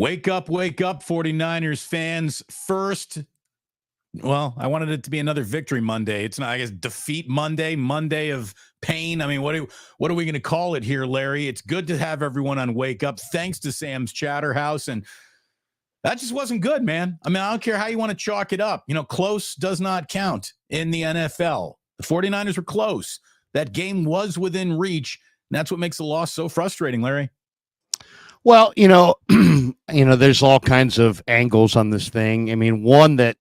Wake up, 49ers fans. I wanted it to be another victory Monday. It's not, I guess, defeat Monday, Monday of pain. I mean, what are we going to call it here, Larry? It's good to have everyone on Wake Up. Thanks to Sam's Chowder House. And that just wasn't good, man. I mean, I don't care how you want to chalk it up. Close does not count in the NFL. The 49ers were close. That game was within reach. And that's what makes the loss so frustrating, Larry. Well, there's all kinds of angles on this thing. I mean, one that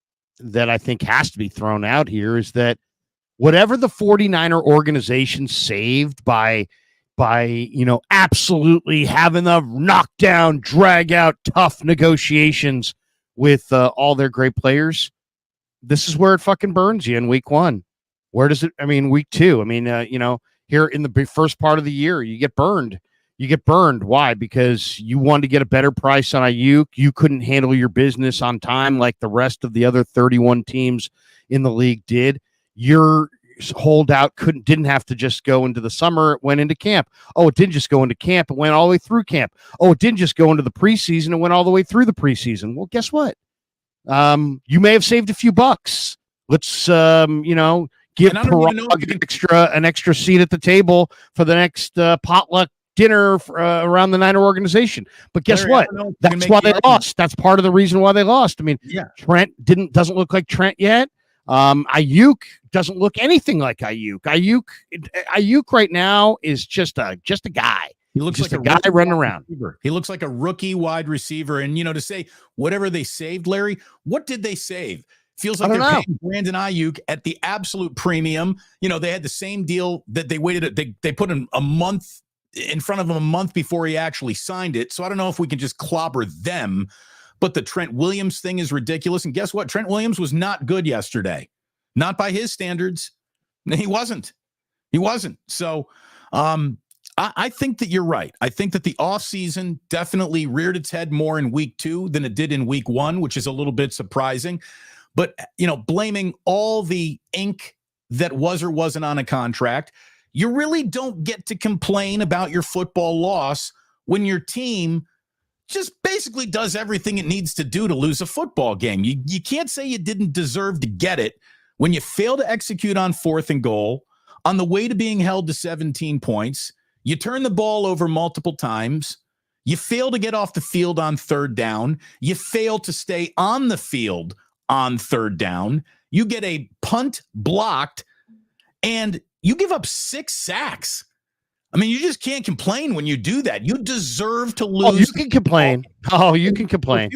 I think has to be thrown out here is that whatever the 49er organization saved by absolutely having the knockdown, drag out, tough negotiations with all their great players, this is where it fucking burns you in week one. Where does it? I mean, week two. I mean, here in the first part of the year, you get burned. You get burned. Why? Because you wanted to get a better price on Ayuk. You couldn't handle your business on time like the rest of the other 31 teams in the league did. Your holdout didn't have to just go into the summer. It went into camp. Oh, it didn't just go into camp. It went all the way through camp. Oh, it didn't just go into the preseason. It went all the way through the preseason. Well, guess what? You may have saved a few bucks. Let's, give an extra seat at the table for the next potluck dinner around the Niner organization. But guess what? That's why they lost. That's part of the reason why they lost. I mean, Trent doesn't look like Trent yet. Ayuk doesn't look anything like Ayuk. Ayuk right now is just a guy. He looks like a guy running around. Receiver. He looks like a rookie wide receiver. And, to say whatever they saved, Larry, what did they save? Feels like they're paying Brandon Ayuk at the absolute premium. They had the same deal that they waited. They put in a month in front of him a month before he actually signed it. So I don't know if we can just clobber them, but the Trent Williams thing is ridiculous. And guess what? Trent Williams was not good yesterday. Not by his standards. He wasn't. So I think that you're right. I think that the offseason definitely reared its head more in week 2 than it did in week 1, which is a little bit surprising. But, blaming all the ink that was or wasn't on a contract, you really don't get to complain about your football loss when your team just basically does everything it needs to do to lose a football game. You can't say you didn't deserve to get it when you fail to execute on 4th and goal, on the way to being held to 17 points. You turn the ball over multiple times. You fail to get off the field on 3rd down. You fail to stay on the field on 3rd down. You get a punt blocked, and you give up 6 sacks. I mean, you just can't complain when you do that. You deserve to lose. Oh, you can complain. You can complain.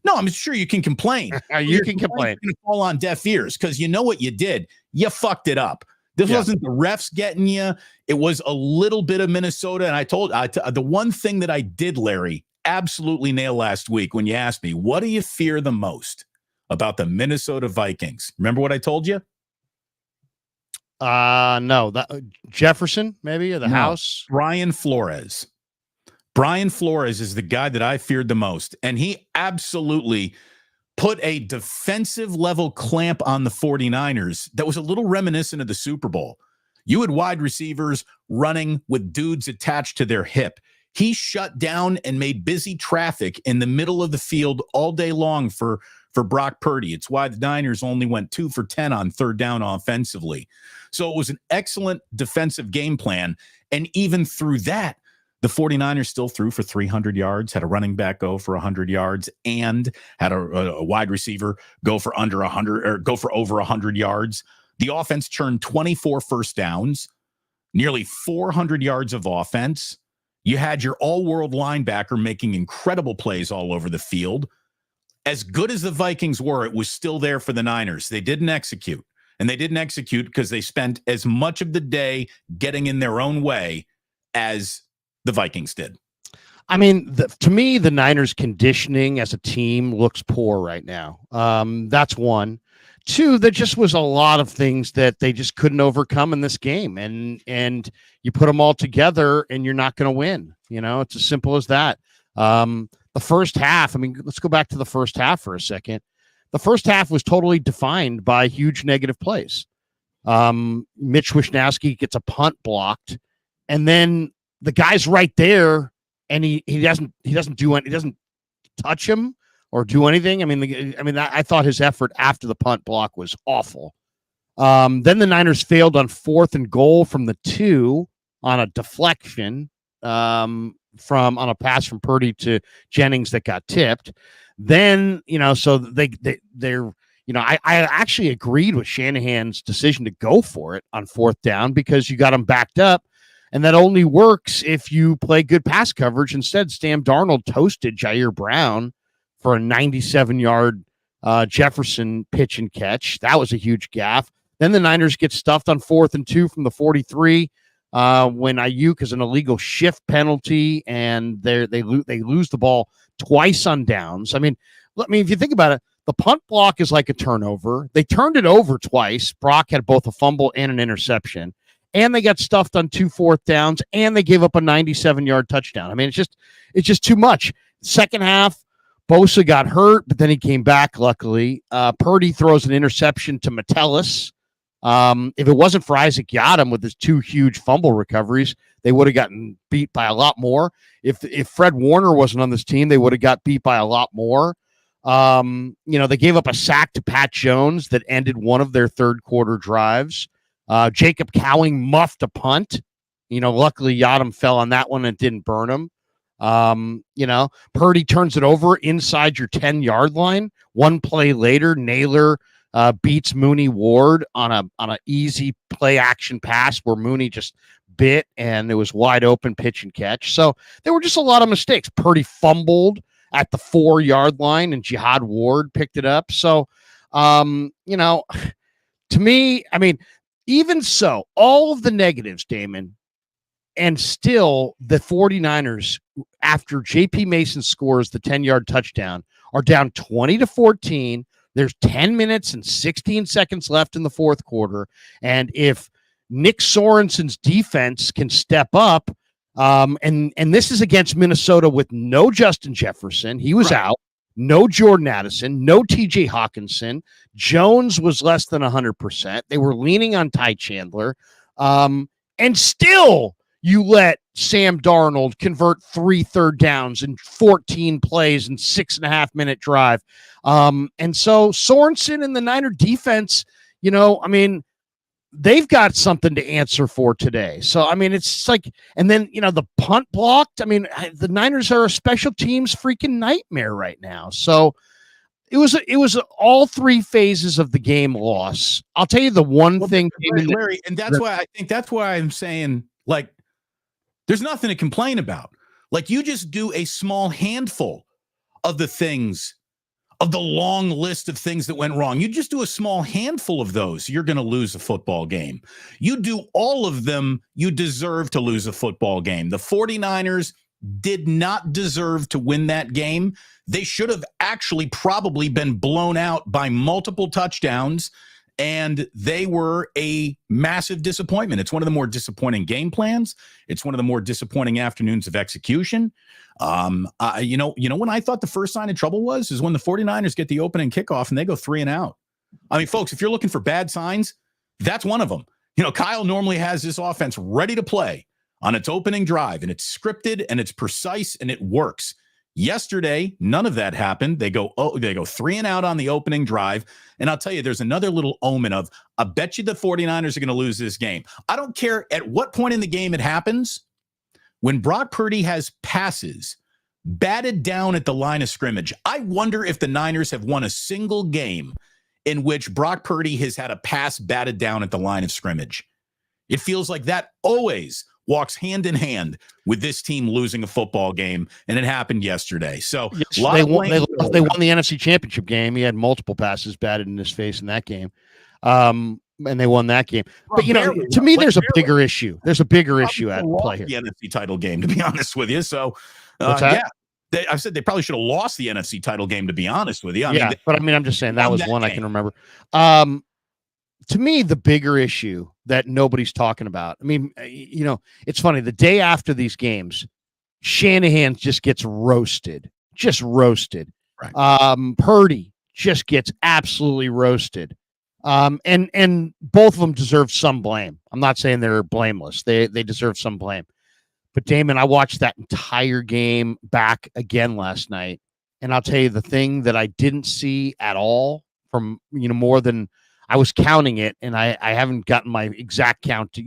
No, I'm sure you can complain. You can complain. It's going to fall on deaf ears because you know what you did. You fucked it up. This wasn't the refs getting you. It was a little bit of Minnesota. And the one thing that I did, Larry, absolutely nail last week when you asked me, what do you fear the most about the Minnesota Vikings? Remember what I told you? No, that Jefferson, maybe, or the house. Brian Flores. Brian Flores is the guy that I feared the most. And he absolutely put a defensive level clamp on the 49ers that was a little reminiscent of the Super Bowl. You had wide receivers running with dudes attached to their hip. He shut down and made busy traffic in the middle of the field all day long for Brock Purdy. It's why the Niners only went 2 for 10 on 3rd down offensively. So it was an excellent defensive game plan. And even through that, the 49ers still threw for 300 yards, had a running back go for 100 yards, and had a wide receiver go for under 100 or go for over 100 yards. The offense churned 24 first downs, nearly 400 yards of offense. You had your all-world linebacker making incredible plays all over the field. As good as the Vikings were, it was still there for the Niners. They didn't execute. And they didn't execute because they spent as much of the day getting in their own way as the Vikings did. I mean, to me, the Niners' conditioning as a team looks poor right now. That's one. 2, there just was a lot of things that they just couldn't overcome in this game. And you put them all together and you're not going to win. It's as simple as that. The first half, I mean, let's go back to the first half for a second. The first half was totally defined by huge negative plays. Mitch Wishnowsky gets a punt blocked, and then the guy's right there, and he doesn't touch him or do anything. I thought his effort after the punt block was awful. Then the Niners failed on 4th and goal from the 2 on a deflection on a pass from Purdy to Jennings that got tipped. Then, so they're, I actually agreed with Shanahan's decision to go for it on 4th down because you got them backed up. And that only works if you play good pass coverage. Instead, Sam Darnold toasted Jair Brown for a 97-yard Jefferson pitch and catch. That was a huge gaffe. Then the Niners get stuffed on 4th and 2 from the 43 when Ayuk is an illegal shift penalty, and they lose the ball twice on downs. I mean, if you think about it, the punt block is like a turnover. They turned it over twice. Brock had both a fumble and an interception, and they got stuffed on 2 4th downs, and they gave up a 97-yard touchdown. I mean, it's just too much. Second half, Bosa got hurt, but then he came back, luckily. Purdy throws an interception to Metellus. If it wasn't for Isaac Yiadom with his 2 huge fumble recoveries, they would have gotten beat by a lot more. If Fred Warner wasn't on this team, they would have got beat by a lot more. They gave up a sack to Pat Jones that ended one of their third quarter drives. Jacob Cowing muffed a punt. Luckily Yiadom fell on that one and didn't burn him. Purdy turns it over inside your 10-yard line. One play later, Naylor beats Mooney Ward on a easy play action pass where Mooney just bit and it was wide open pitch and catch. So there were just a lot of mistakes. Purdy fumbled at the 4-yard line and Jihad Ward picked it up. So, to me, even so, all of the negatives, Damon, and still the 49ers, after JP Mason scores the 10-yard touchdown, are down 20-14. There's 10 minutes and 16 seconds left in the fourth quarter. And if Nick Sorensen's defense can step up, and this is against Minnesota with no Justin Jefferson. He was out. No Jordan Addison. No TJ Hawkinson. Jones was less than 100%. They were leaning on Ty Chandler. And still you let Sam Darnold convert 3 third downs in 14 plays and 6.5-minute drive. And so Sorensen and the Niner defense, they've got something to answer for today. So, it's like, and then, the punt blocked. The Niners are a special teams freaking nightmare right now. So it was all 3 phases of the game loss. I'll tell you the one thing, Larry, and that's why I'm saying, like, there's nothing to complain about. Like, you just do a small handful of the things, of the long list of things that went wrong. You just do a small handful of those, you're going to lose a football game. You do all of them, you deserve to lose a football game. The 49ers did not deserve to win that game. They should have actually probably been blown out by multiple touchdowns, and they were a massive disappointment. It's one of the more disappointing game plans. It's one of the more disappointing afternoons of execution. When I thought the first sign of trouble is when the 49ers get the opening kickoff and they go 3 and out. Folks, if you're looking for bad signs, that's one of them. Kyle normally has this offense ready to play on its opening drive, and it's scripted and it's precise and it works. Yesterday, none of that happened. They go 3 and out on the opening drive. And I'll tell you, there's another little omen of, I bet you the 49ers are going to lose this game. I don't care at what point in the game it happens. When Brock Purdy has passes batted down at the line of scrimmage, I wonder if the Niners have won a single game in which Brock Purdy has had a pass batted down at the line of scrimmage. It feels like that always walks hand in hand with this team losing a football game, and it happened yesterday. So yes, they won the NFC Championship game. He had multiple passes batted in his face in that game. And they won that game. But, to me, there's a bigger issue. There's a bigger issue at play here. The NFC title game, to be honest with you. So, I said they probably should have lost the NFC title game, to be honest with you. I'm just saying that was one game I can remember. To me, the bigger issue that nobody's talking about, it's funny. The day after these games, Shanahan just gets roasted. Right. Purdy just gets absolutely roasted. And both of them deserve some blame. I'm not saying they're blameless. They deserve some blame. But Damon, I watched that entire game back again last night, And I'll tell you the thing that I didn't see at all from, more than I was counting it, and I haven't gotten my exact count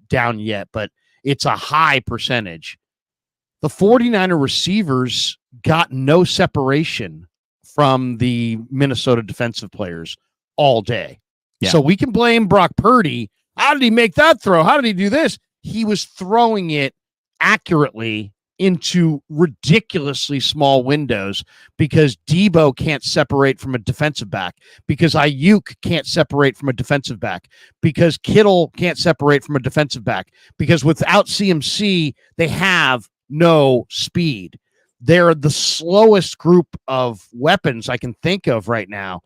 down yet, but it's a high percentage. The 49er receivers got no separation from the Minnesota defensive players all day. Yeah. So we can blame Brock Purdy. How did he make that throw? How did he do this? He was throwing it accurately into ridiculously small windows because Debo can't separate from a defensive back, because Ayuk can't separate from a defensive back, because Kittle can't separate from a defensive back, because without CMC, they have no speed. They're the slowest group of weapons I can think of right now.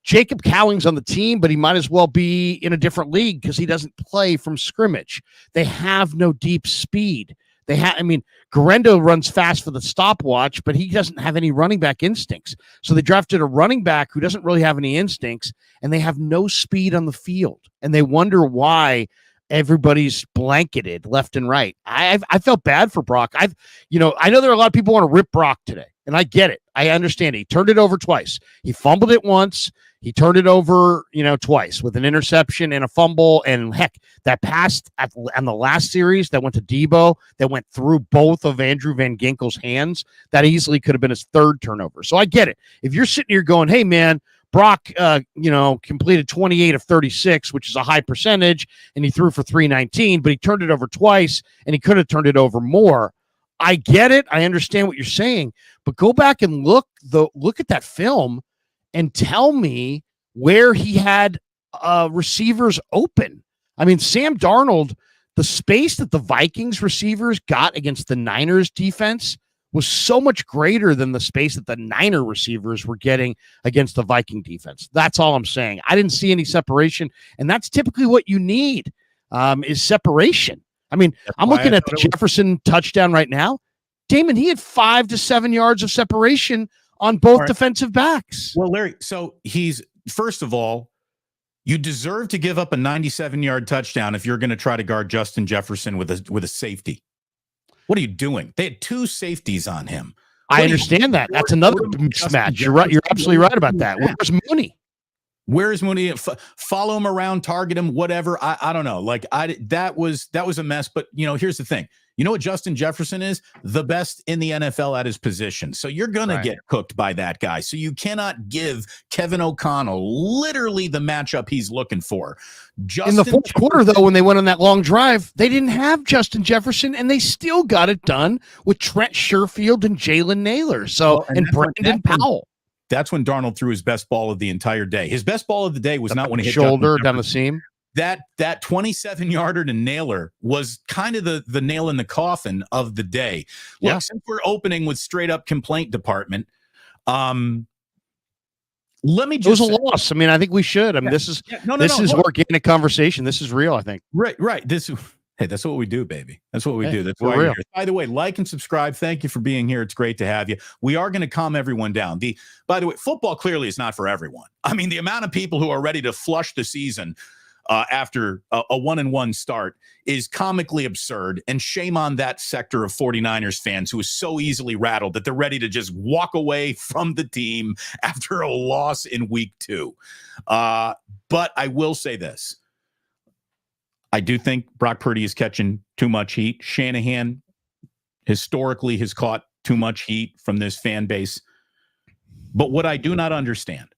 Jacob Cowing's on the team, but he might as well be in a different league because he doesn't play from scrimmage. They have no deep speed. Garendo runs fast for the stopwatch, but he doesn't have any running back instincts. So they drafted a running back who doesn't really have any instincts, and they have no speed on the field. And they wonder why everybody's blanketed left and right. I felt bad for Brock. I know there are a lot of people want to rip Brock today, and I get it. I understand it. He turned it over twice. He fumbled it once. He turned it over, twice with an interception and a fumble. And heck, that pass on the last series that went to Debo, that went through both of Andrew Van Ginkel's hands, that easily could have been his third turnover. So I get it. If you're sitting here going, hey, man, Brock, completed 28 of 36, which is a high percentage, and he threw for 319, but he turned it over twice, and he could have turned it over more. I get it. I understand what you're saying, but go back and look at that film and tell me where he had receivers open. I mean, Sam Darnold, the space that the Vikings receivers got against the Niners defense was so much greater than the space that the Niner receivers were getting against the Viking defense. That's all I'm saying. I didn't see any separation, and that's typically what you need is separation. I mean, I'm looking at the Jefferson touchdown right now. Damon, he had 5 to 7 yards of separation on both defensive backs. Well, Larry, so first of all, you deserve to give up a 97-yard touchdown if you're going to try to guard Justin Jefferson with a safety. What are you doing? They had 2 safeties on him. I understand that. That's another mismatch. You're right. You're absolutely right about that. Where's Mooney? Where's Mooney? Follow him around, target him, whatever. I don't know. That was a mess. But here's the thing. You know what Justin Jefferson is? The best in the NFL at his position. So you're going to get cooked by that guy. So you cannot give Kevin O'Connell literally the matchup he's looking for. In the fourth quarter, though, when they went on that long drive, they didn't have Justin Jefferson, and they still got it done with Trent Sherfield and Jalen Naylor. And Brandon Powell. That's when Darnold threw his best ball of the entire day. His best ball of the day was not when he hit shoulder down the seam. That 27-yarder to Naylor was kind of the nail in the coffin of the day. Look, since we're opening with straight up complaint department, let me just. It was a loss. I mean, I think we should. I mean, this is organic conversation. This is real, I think. Right. Hey, that's what we do, baby. That's what we do. That's why we're here. By the way, like and subscribe. Thank you for being here. It's great to have you. We are going to calm everyone down. By the way, football clearly is not for everyone. I mean, the amount of people who are ready to flush the season after a 1-1 start is comically absurd. And shame on that sector of 49ers fans who is so easily rattled that they're ready to just walk away from the team after a loss in week 2. But I will say this. I do think Brock Purdy is catching too much heat. Shanahan historically has caught too much heat from this fan base. But what I do not understand,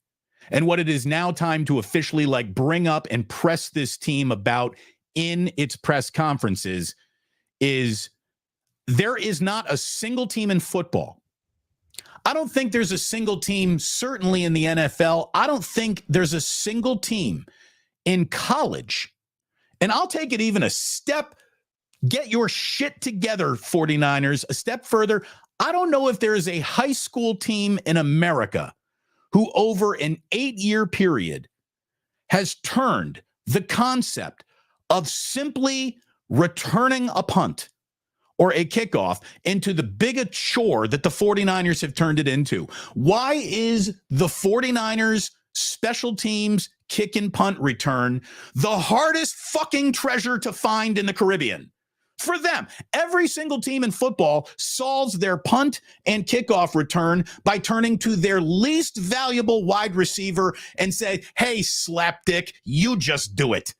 and what it is now time to officially bring up and press this team about in its press conferences, is there is not a single team in football. I don't think there's a single team, certainly in the NFL. I don't think there's a single team in college. And I'll take it even a step, get your shit together, 49ers, a step further. I don't know if there is a high school team in America who over an 8-year period has turned the concept of simply returning a punt or a kickoff into the biggest chore that the 49ers have turned it into. Why is the 49ers special teams kick and punt return the hardest fucking treasure to find in the Caribbean? For them, every single team in football solves their punt and kickoff return by turning to their least valuable wide receiver and say, hey, slapdick, you just do it.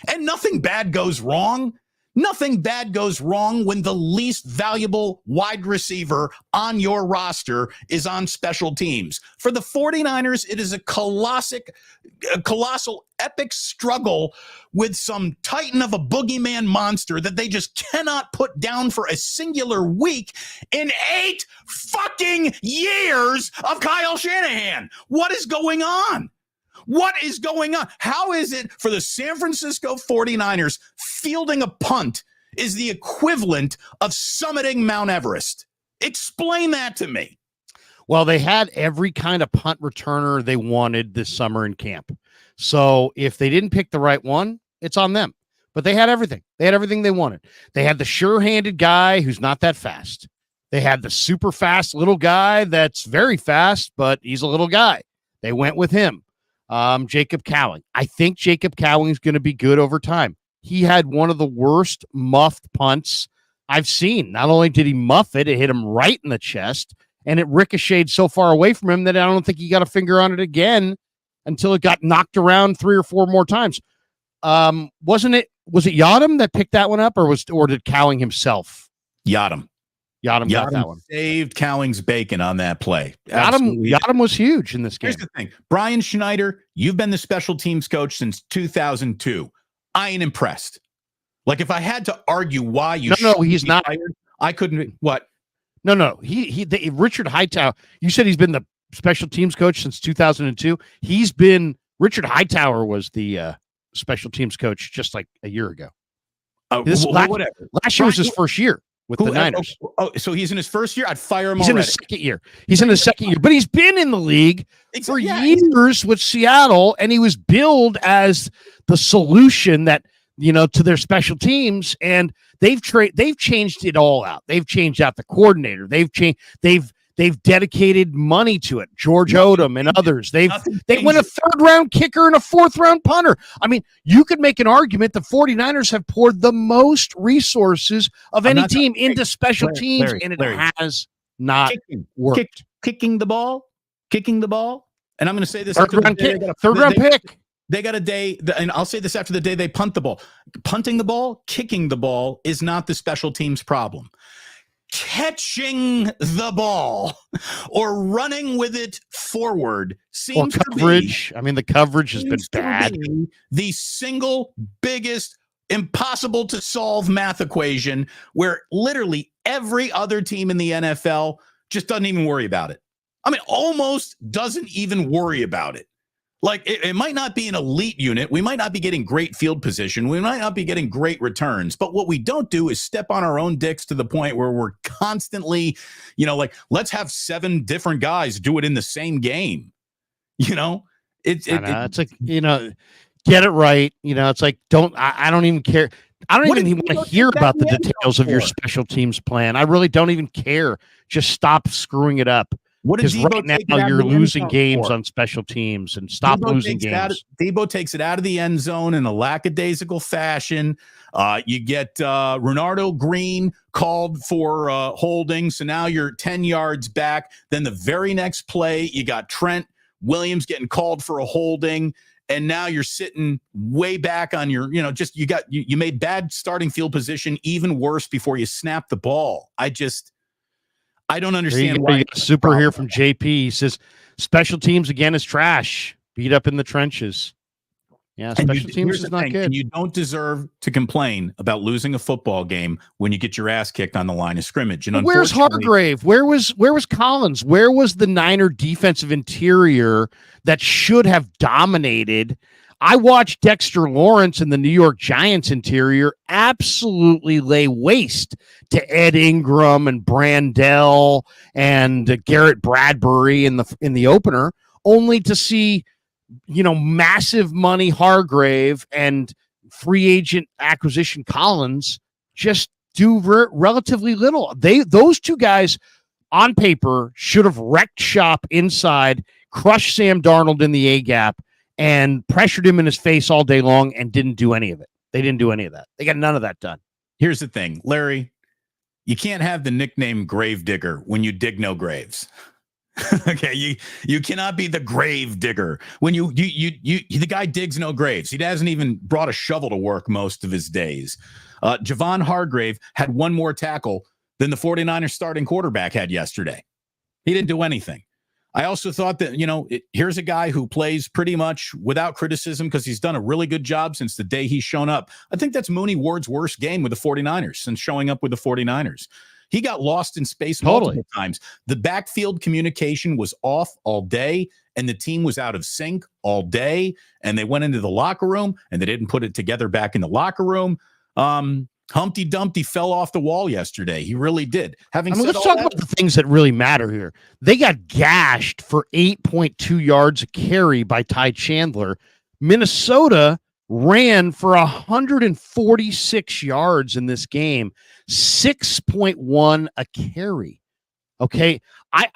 And nothing bad goes wrong. Nothing bad goes wrong when the least valuable wide receiver on your roster is on special teams. For the 49ers, it is a colossal, epic struggle with some titan of a boogeyman monster that they just cannot put down for a singular week in 8 fucking years of Kyle Shanahan. What is going on? What is going on? How is it for the San Francisco 49ers fielding a punt is the equivalent of summiting Mount Everest? Explain that to me. Well, they had every kind of punt returner they wanted this summer in camp. So if they didn't pick the right one, it's on them. But they had everything. They had everything they wanted. They had the sure-handed guy who's not that fast. They had the super fast little guy that's very fast, but he's a little guy. They went with him. Jacob Cowing. I think Jacob Cowing is going to be good over time. He had one of the worst muffed punts I've seen. Not only did he muff it, it hit him right in the chest, and it ricocheted so far away from him that I don't think he got a finger on it again until it got knocked around 3 or 4 more times. Was it Yadam that picked that one up, or did Cowing himself? Yadam got that one. Saved Cowing's bacon on that play. Yadam was huge in this game. Here's the thing. Brian Schneider, you've been the special teams coach since 2002. I ain't impressed. Like, if I had to argue why you he's not hired, I couldn't. What? No. Richard Hightower, you said he's been the special teams coach since 2002. Richard Hightower was the special teams coach just like a year ago. Whatever. Last year was his first year with the Niners. So he's in his first year? I'd fire him already. In his second year. He's in his second year. But he's been in the league for years with Seattle, and he was billed as the solution that, to their special teams, and they've changed it all out. They've changed out the coordinator. They've dedicated money to it. George Odom and others. They went a 3rd round kicker and a 4th round punter. I mean, you could make an argument the 49ers have poured the most resources of any team into special teams, and it has not worked. Kicking the ball. And I'm going to say this. 3rd round pick. They got a day, and I'll say this after the day they punt the ball. Punting the ball, kicking the ball is not the special teams problem. Catching the ball or running with it forward seems coverage. The coverage has been bad. The single biggest impossible to solve math equation where literally every other team in the NFL just doesn't even worry about it. Almost doesn't even worry about it. Like, it might not be an elite unit. We might not be getting great field position. We might not be getting great returns. But what we don't do is step on our own dicks to the point where we're constantly, let's have 7 different guys do it in the same game. It's like, get it right. It's like, I don't even care. I don't even want to hear about the details of your special teams plan. I really don't even care. Just stop screwing it up. Because right now you're losing games on special teams, and stop losing games. Debo takes it out of the end zone in a lackadaisical fashion. You get Renardo Green called for holding, so now you're 10 yards back. Then the very next play, you got Trent Williams getting called for a holding, and now you're sitting way back on your, you made bad starting field position even worse before you snap the ball. I don't understand why. You got super here from JP. He says special teams again is trash. Beat up in the trenches. Yeah, special teams is not good. And you don't deserve to complain about losing a football game when you get your ass kicked on the line of scrimmage. And where's Hargrave? Where was Collins? Where was the Niner defensive interior that should have dominated? I watched Dexter Lawrence and the New York Giants interior absolutely lay waste to Ed Ingram and Brandell and Garrett Bradbury in the opener, only to see, massive money Hargrave and free agent acquisition Collins just do relatively little. Those 2 guys on paper should have wrecked shop inside, crushed Sam Darnold in the A gap, and pressured him in his face all day long and didn't do any of it. They didn't do any of that. They got none of that done. here's the thing, Larry, you can't have the nickname Grave Digger when you dig no graves. Okay, you cannot be the grave digger when you the guy digs no graves. He hasn't even brought a shovel to work most of his days. Javon Hargrave had one more tackle than the 49ers starting quarterback had yesterday. He didn't do anything. I also thought that, here's a guy who plays pretty much without criticism because he's done a really good job since the day he's shown up. I think that's Mooney Ward's worst game with the 49ers since showing up with the 49ers. He got lost in space multiple times. The backfield communication was off all day, and the team was out of sync all day, and they went into the locker room, and they didn't put it together back in the locker room. Humpty Dumpty fell off the wall yesterday. He really did. Let's talk about the things that really matter here. They got gashed for 8.2 yards a carry by Ty Chandler. Minnesota ran for 146 yards in this game, 6.1 a carry. Okay.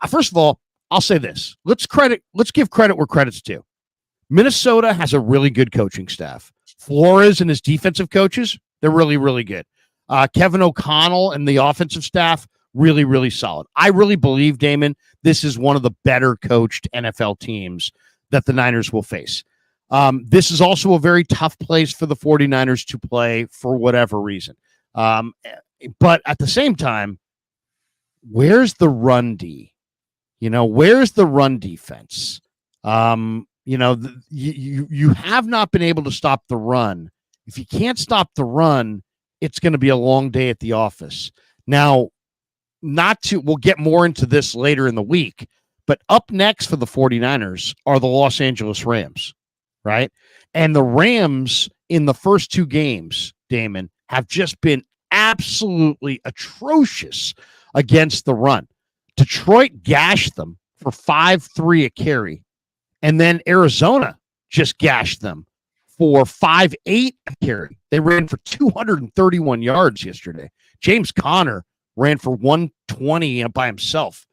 First of all, I'll say this. Let's give credit where credit's due. Minnesota has a really good coaching staff. Flores and his defensive coaches, they're really, really good. Kevin O'Connell and the offensive staff, really, really solid. I really believe, Damon, this is one of the better coached NFL teams that the Niners will face. This is also a very tough place for the 49ers to play for whatever reason. But at the same time, where's the run D? Where's the run defense? You have not been able to stop the run. If you can't stop the run, it's going to be a long day at the office. Now, we'll get more into this later in the week, but up next for the 49ers are the Los Angeles Rams, right? And the Rams in the first two games, Damon, have just been absolutely atrocious against the run. Detroit gashed them for 5.3 a carry, and then Arizona just gashed them for 5.8 a carry. They ran for 231 yards yesterday. James Conner ran for 120 by himself.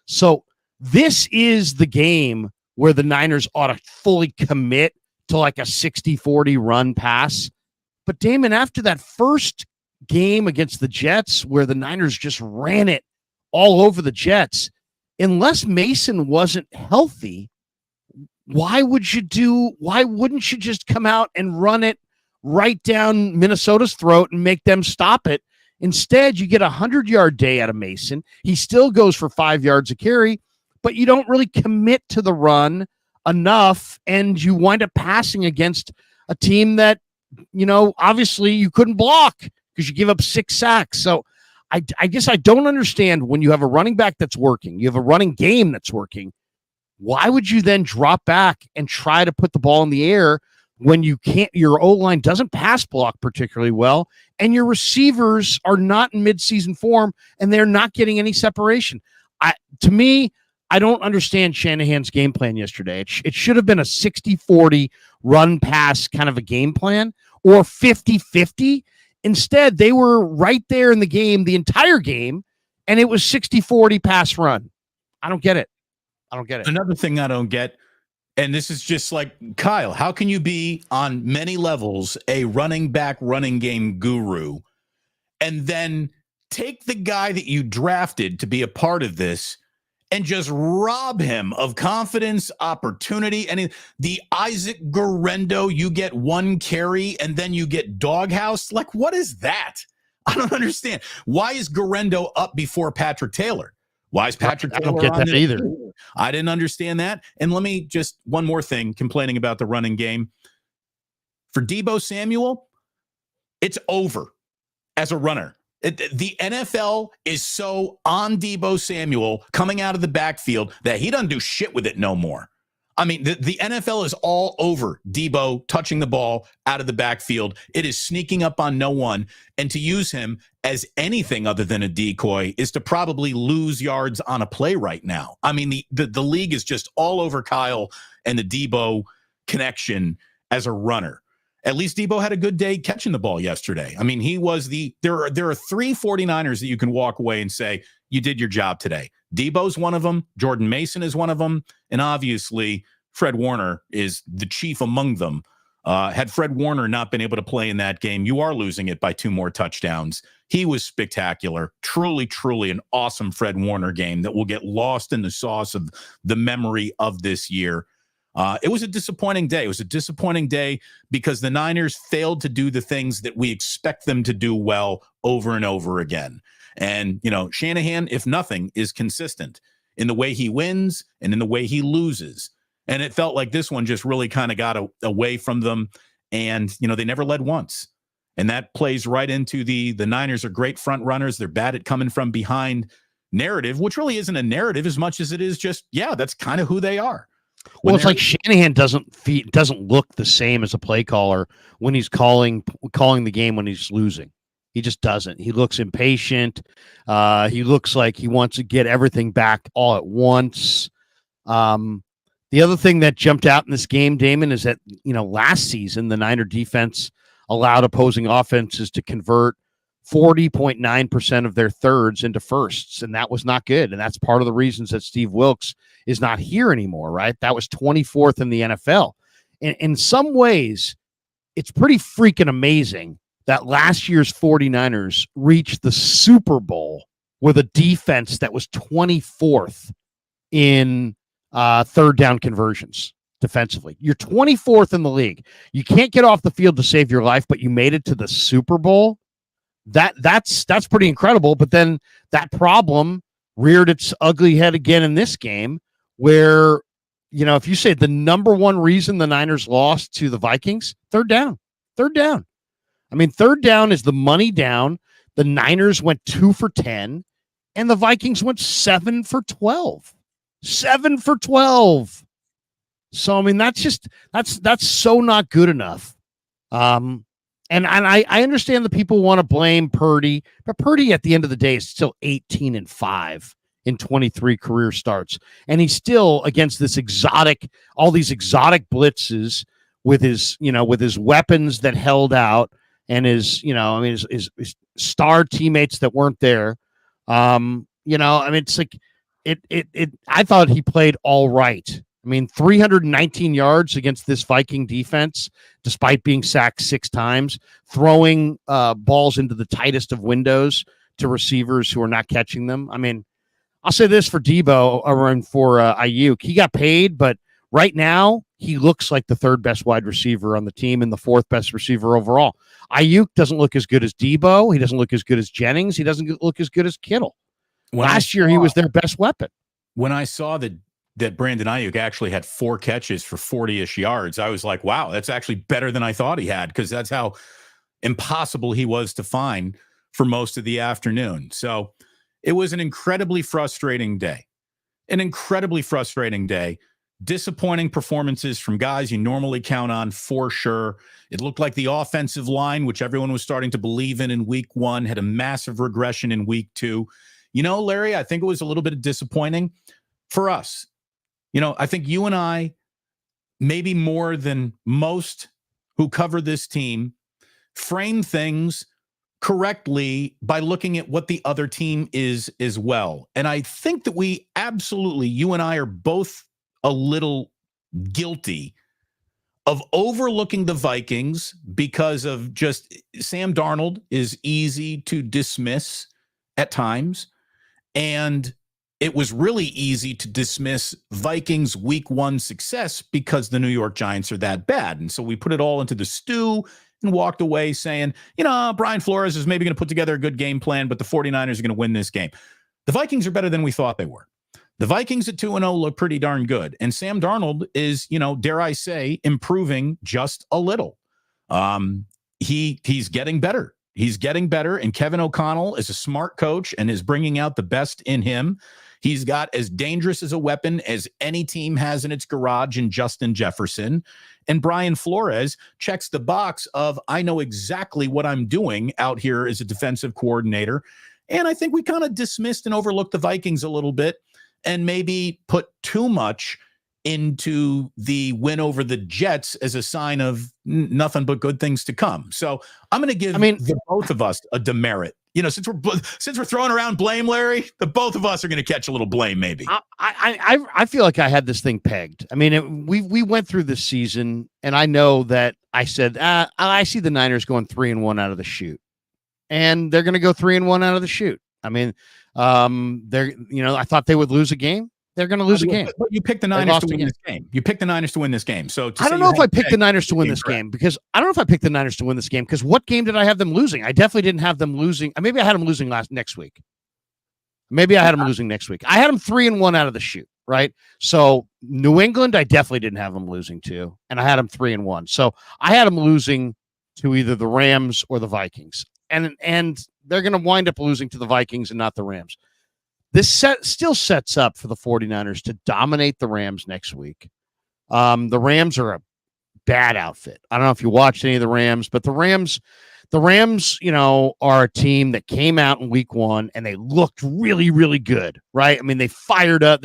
So this is the game where the Niners ought to fully commit to like a 60-40 run pass. But Damon, after that first game against the Jets where the Niners just ran it all over the Jets, unless Mason wasn't healthy, why wouldn't you just come out and run it right down Minnesota's throat and make them stop it? Instead, you get a 100-yard day out of Mason. He still goes for 5 yards a carry, but you don't really commit to the run enough, and you wind up passing against a team that, obviously you couldn't block because you give up 6 sacks. So I guess I don't understand, when you have a running back that's working, you have a running game that's working, why would you then drop back and try to put the ball in the air when you can't? Your O-line doesn't pass block particularly well, and your receivers are not in midseason form, and they're not getting any separation. To me, I don't understand Shanahan's game plan yesterday. It should have been a 60-40 run pass kind of a game plan, or 50-50. Instead, they were right there in the game, the entire game, and it was 60-40 pass run. I don't get it. Another thing I don't get, and this is just like, Kyle, how can you be on many levels a running back, running game guru, and then take the guy that you drafted to be a part of this and just rob him of confidence, opportunity? And the Isaac Guerrero, you get 1 carry and then you get doghoused. Like, what is that? I don't understand. Why is Guerrero up before Patrick Taylor? Why is Patrick Taylor? I don't get that either. I didn't understand that. And let me just, one more thing, complaining about the running game. For Deebo Samuel, it's over as a runner. The NFL is so on Deebo Samuel coming out of the backfield that he doesn't do shit with it no more. I mean, the NFL is all over Deebo touching the ball out of the backfield. It is sneaking up on no one. And to use him as anything other than a decoy is to probably lose yards on a play right now. I mean, the league is just all over Kyle and the Deebo connection as a runner. At least Deebo had a good day catching the ball yesterday. I mean, he was there are 3 49ers that you can walk away and say, you did your job today. Deebo's one of them. Jordan Mason is one of them. And obviously, Fred Warner is the chief among them. Had Fred Warner not been able to play in that game, you are losing it by 2 more touchdowns. He was spectacular. Truly, truly an awesome Fred Warner game that will get lost in the sauce of the memory of this year. It was a disappointing day. It was a disappointing day because the Niners failed to do the things that we expect them to do well over and over again. And, Shanahan, if nothing, is consistent in the way he wins and in the way he loses. And it felt like this one just really kind of got away from them. And, they never led once. And that plays right into the Niners are great front runners. They're bad at coming from behind narrative, which really isn't a narrative as much as it is just, that's kind of who they are. Well, it's like Shanahan doesn't look the same as a play caller when he's calling the game when he's losing. He just doesn't. He looks impatient. He looks like he wants to get everything back all at once. The other thing that jumped out in this game, Damon, is that, last season, the Niner defense allowed opposing offenses to convert 40.9% of their thirds into firsts, and that was not good. And that's part of the reasons that Steve Wilks is not here anymore, right? That was 24th in the NFL. And in some ways, it's pretty freaking amazing that last year's 49ers reached the Super Bowl with a defense that was 24th in third down conversions defensively. You're 24th in the league. You can't get off the field to save your life, but you made it to the Super Bowl. That's pretty incredible. But then that problem reared its ugly head again in this game where, if you say the number one reason the Niners lost to the Vikings, third down. I mean, third down is the money down. The Niners went 2 for 10 and the Vikings went 7 for 12. 7 for 12. So, I mean, that's so not good enough. And I understand that people want to blame Purdy, but Purdy at the end of the day is still 18-5 in 23 career starts. And he's still against all these exotic blitzes with his weapons that held out and his star teammates that weren't there. It's like I thought he played all right. I mean, 319 yards against this Viking defense, despite being sacked 6 times, throwing balls into the tightest of windows to receivers who are not catching them. I mean, I'll say this for Debo and for Ayuk. He got paid, but right now he looks like the 3rd best wide receiver on the team and the 4th best receiver overall. Ayuk doesn't look as good as Debo. He doesn't look as good as Jennings. He doesn't look as good as Kittle. Last year, he was their best weapon. When I saw that Brandon Ayuk actually had 4 catches for 40-ish yards, I was like, wow, that's actually better than I thought he had, because that's how impossible he was to find for most of the afternoon. So it was an incredibly frustrating day. Disappointing performances from guys you normally count on for sure. It looked like the offensive line, which everyone was starting to believe in week 1, had a massive regression in week 2. Larry, I think it was a little bit disappointing for us. I think you and I, maybe more than most who cover this team, frame things correctly by looking at what the other team is as well. And I think that we absolutely, you and I are both a little guilty of overlooking the Vikings because of just Sam Darnold is easy to dismiss at times. And it was really easy to dismiss Vikings week 1 success because the New York Giants are that bad. And so we put it all into the stew and walked away saying, Brian Flores is maybe going to put together a good game plan, but the 49ers are going to win this game. The Vikings are better than we thought they were. The Vikings at 2-0 look pretty darn good. And Sam Darnold is, dare I say, improving just a little. He's getting better. And Kevin O'Connell is a smart coach and is bringing out the best in him. He's got as dangerous as a weapon as any team has in its garage in Justin Jefferson. And Brian Flores checks the box of, I know exactly what I'm doing out here as a defensive coordinator. And I think we kind of dismissed and overlooked the Vikings a little bit and maybe put too much into the win over the Jets as a sign of nothing but good things to come. So I'm going to give the both of us a demerit Since we're throwing around blame, Larry, the both of us are going to catch a little blame, maybe. I feel like I had this thing pegged. I mean, we went through this season, and I know that I said I see the Niners going 3-1 out of the chute, and they're going to go 3-1 out of the chute. I mean, I thought they would lose a game. They're going to lose a game. But you picked the Niners to win this game. You picked the Niners to win this game. So I don't know if I picked the Niners to win this game because what game did I have them losing? I definitely didn't have them losing. Maybe I had them losing next week. Maybe I had them losing next week. I had them 3-1 out of the chute, right? So New England, I definitely didn't have them losing to, and I had them 3-1. So I had them losing to either the Rams or the Vikings, and they're going to wind up losing to the Vikings and not the Rams. This still sets up for the 49ers to dominate the Rams next week. The Rams are a bad outfit. I don't know if you watched any of the Rams, but the Rams, are a team that came out in week 1 and they looked really, really good, right? I mean, they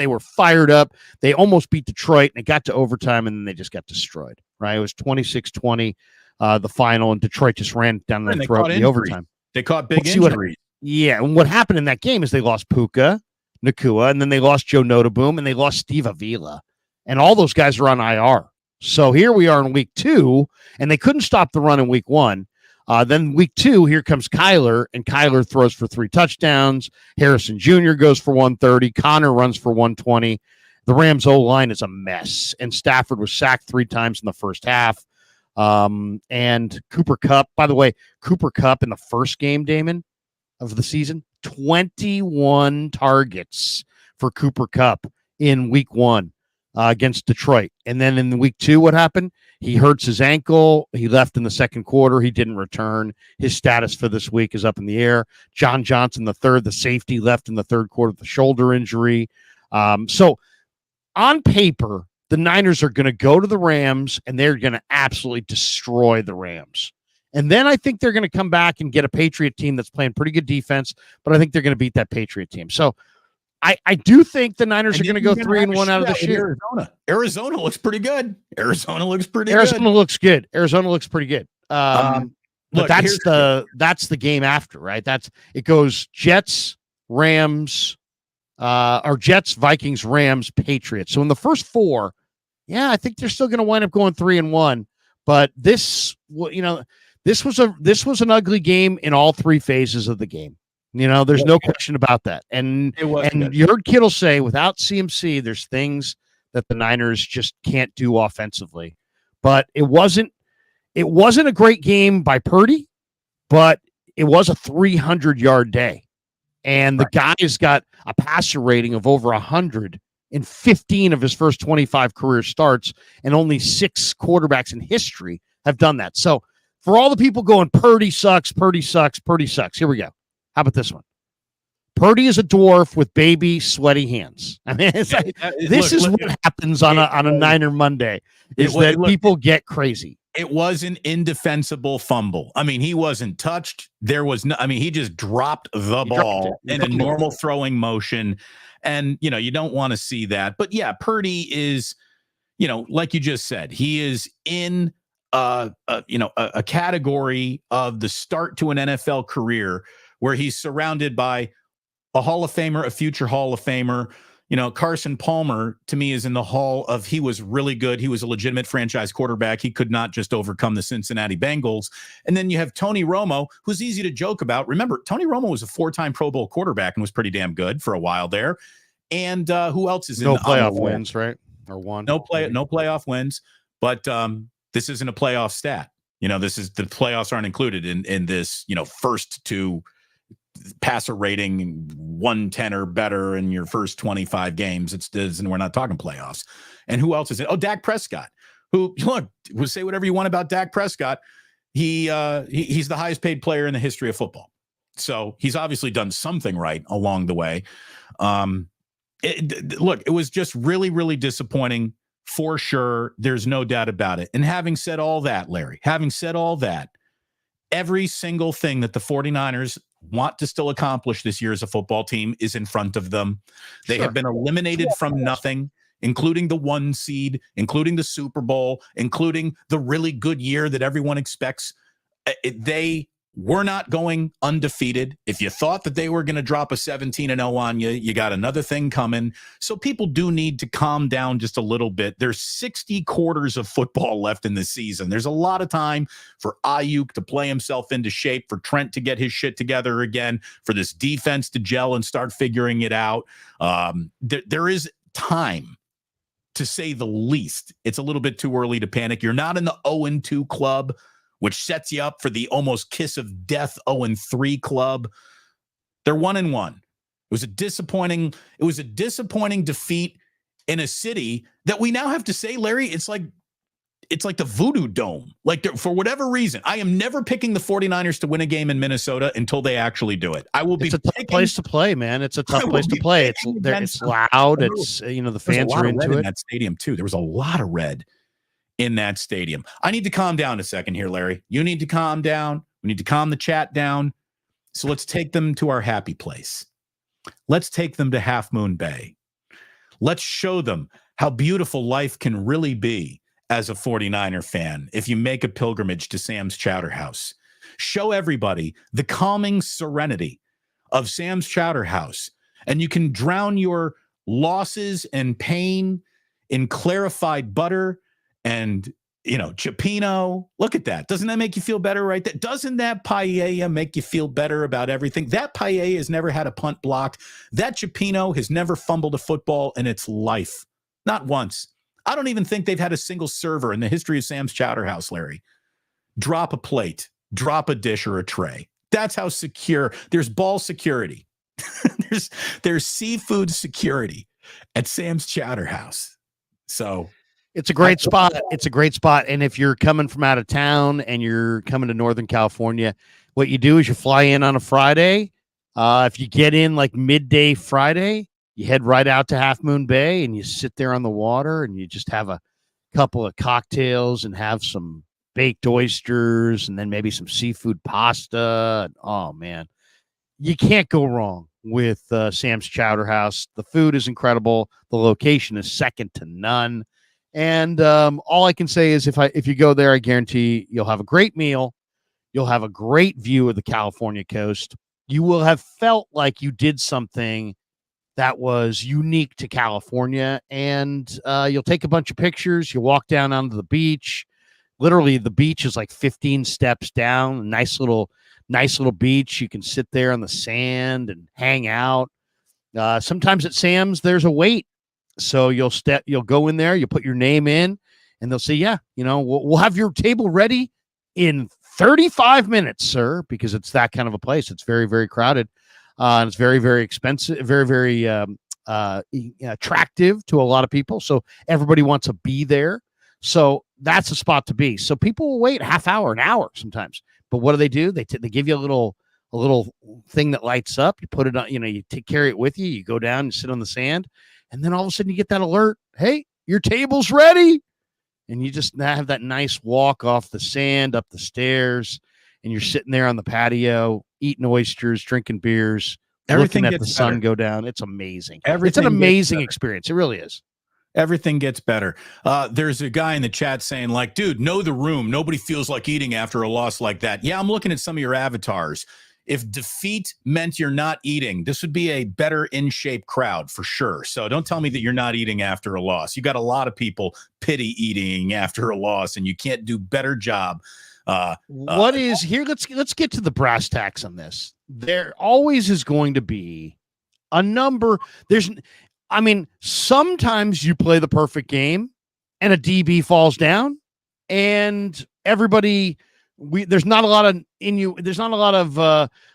were fired up. They almost beat Detroit and it got to overtime and then they just got destroyed, right? It was 26-20, the final, and Detroit just ran down their throat in the overtime. They caught big injuries. Yeah, and what happened in that game is they lost Puka Nacua, and then they lost Joe Notaboom, and they lost Steve Avila. And all those guys are on IR. So here we are in week 2, and they couldn't stop the run in week 1. Then week 2, here comes Kyler, and Kyler throws for 3 touchdowns. Harrison Jr. goes for 130. Connor runs for 120. The Rams' O-line is a mess, and Stafford was sacked 3 times in the first half. And Cooper Kupp, by the way, in the first game, Damon, of the season, 21 targets for Cooper Kupp in week 1 against Detroit. And then in week 2, what happened? He hurts his ankle. He left in the second quarter. He didn't return. His status for this week is up in the air. John Johnson, the safety, left in the third quarter with a shoulder injury. So on paper, the Niners are going to go to the Rams and they're going to absolutely destroy the Rams. And then I think they're going to come back and get a Patriot team that's playing pretty good defense, but I think they're going to beat that Patriot team. So I do think the Niners are going to go 3-1 out of the chute. Arizona looks pretty good. Arizona looks pretty good. But that's the game after, right? It goes Jets, Rams, or Jets, Vikings, Rams, Patriots. So in the first 4, I think they're still going to wind up going 3-1. But this was an ugly game in all 3 phases of the game. There's no question about that. And you heard Kittle say, without CMC, there's things that the Niners just can't do offensively. But it wasn't a great game by Purdy, but it was a 300-yard day. And the guy's got a passer rating of over 100 in 15 of his first 25 career starts, and only 6 quarterbacks in history have done that. So for all the people going, Purdy sucks, here we go. How about this one? Purdy is a dwarf with baby sweaty hands. I mean, it's this is what happens on a Niner Monday, is that people get crazy. It was an indefensible fumble. I mean, he wasn't touched. He just dropped the ball in a normal throwing motion. And, you don't want to see that. But yeah, Purdy is, like you just said, he is in a category of the start to an NFL career where he's surrounded by a Hall of Famer, a future Hall of Famer. Carson Palmer, to me, is in the hall of he was really good. He was a legitimate franchise quarterback. He could not just overcome the Cincinnati Bengals. And then you have Tony Romo, who's easy to joke about. Remember, Tony Romo was a 4-time Pro Bowl quarterback and was pretty damn good for a while there. And who else is no playoff wins, right? Or one? No playoff wins. But this isn't a playoff stat. This is the playoffs aren't included in this. First to passer rating 110 or better in your first 25 games. And we're not talking playoffs. And who else is it? Oh, Dak Prescott, who, look, we'll say whatever you want about Dak Prescott. He's the highest paid player in the history of football. So he's obviously done something right along the way. It was just really, really disappointing for sure. There's no doubt about it. And having said all that, Larry, every single thing that the 49ers want to still accomplish this year as a football team is in front of them. They have been eliminated from nothing, including the 1 seed, including the Super Bowl, including the really good year that everyone expects. They we're not going undefeated. If you thought that they were going to drop a 17-0 on you, you got another thing coming. So people do need to calm down just a little bit. There's 60 quarters of football left in the season. There's a lot of time for Ayuk to play himself into shape, for Trent to get his shit together again, for this defense to gel and start figuring it out. There is time, to say the least. It's a little bit too early to panic. You're not in the 0-2 club, which sets you up for the almost kiss of death 0-3 club. They're 1-1. It was a disappointing defeat in a city that we now have to say, Larry, it's like the Voodoo Dome. Like, for whatever reason, I am never picking the 49ers to win a game in Minnesota until they actually do it. It's a tough place to play, man. It's a tough place to play. It's loud. It's, the fans are into it. In that stadium too. There was a lot of red in that stadium. I need to calm down a second here, Larry. You need to calm down. We need to calm the chat down. So let's take them to our happy place. Let's take them to Half Moon Bay. Let's show them how beautiful life can really be as a 49er fan if you make a pilgrimage to Sam's Chowder House. Show everybody the calming serenity of Sam's Chowder House, and you can drown your losses and pain in clarified butter and, cioppino. Look at that. Doesn't that make you feel better right there? Doesn't that paella make you feel better about everything? That paella has never had a punt blocked. That cioppino has never fumbled a football in its life. Not once. I don't even think they've had a single server in the history of Sam's Chowder House, Larry, drop a plate, drop a dish or a tray. That's how secure. There's ball security. there's seafood security at Sam's Chowder House. So it's a great spot. It's a great spot. And if you're coming from out of town and you're coming to Northern California, what you do is you fly in on a Friday. If you get in like midday Friday, you head right out to Half Moon Bay and you sit there on the water and you just have a couple of cocktails and have some baked oysters and then maybe some seafood pasta. Oh, man, you can't go wrong with Sam's Chowder House. The food is incredible. The location is second to none. And all I can say is if you go there, I guarantee you'll have a great meal. You'll have a great view of the California coast. You will have felt like you did something that was unique to California. And you'll take a bunch of pictures. You walk down onto the beach. Literally, the beach is like 15 steps down. A nice little beach. You can sit there on the sand and hang out. Sometimes at Sam's, there's a wait. So you'll go in there, you put your name in, and they'll say, yeah, we'll have your table ready in 35 minutes, sir, because it's that kind of a place. It's very, very crowded. And it's very, very expensive, very, very attractive to a lot of people. So everybody wants to be there. So that's a spot to be. So people will wait a half hour, an hour sometimes. But what do? They give you a little thing that lights up. You put it on, you carry it with you. You go down and sit on the sand. And then all of a sudden you get that alert. Hey, your table's ready. And you just have that nice walk off the sand, up the stairs. And you're sitting there on the patio, eating oysters, drinking beers, looking at the sun go down. It's amazing. It's an amazing experience. It really is. Everything gets better. There's a guy in the chat saying, like, dude, know the room. Nobody feels like eating after a loss like that. Yeah, I'm looking at some of your avatars. If defeat meant you're not eating, this would be a better in shape crowd for sure. So don't tell me that you're not eating after a loss. You got a lot of people pity eating after a loss, and you can't do better job. What is here? Let's get to the brass tacks on this. There always is going to be a number. Sometimes you play the perfect game and a DB falls down and everybody, there's not a lot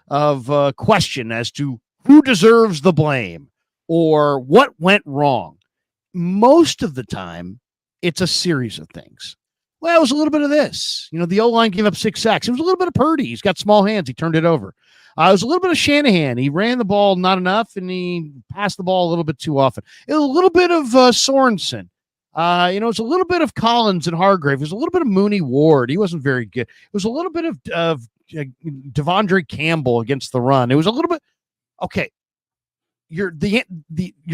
of question as to who deserves the blame or what went wrong. Most of the time, it's a series of things. Well, it was a little bit of this. The O-line gave up 6 sacks. It was a little bit of Purdy. He's got small hands. He turned it over. It was a little bit of Shanahan. He ran the ball not enough, and he passed the ball a little bit too often. It was a little bit of Sorensen. It was a little bit of Collins and Hargrave. It was a little bit of Mooney Ward. He wasn't very good. It was a little bit of Devondre Campbell against the run. It was a little bit. Okay, you're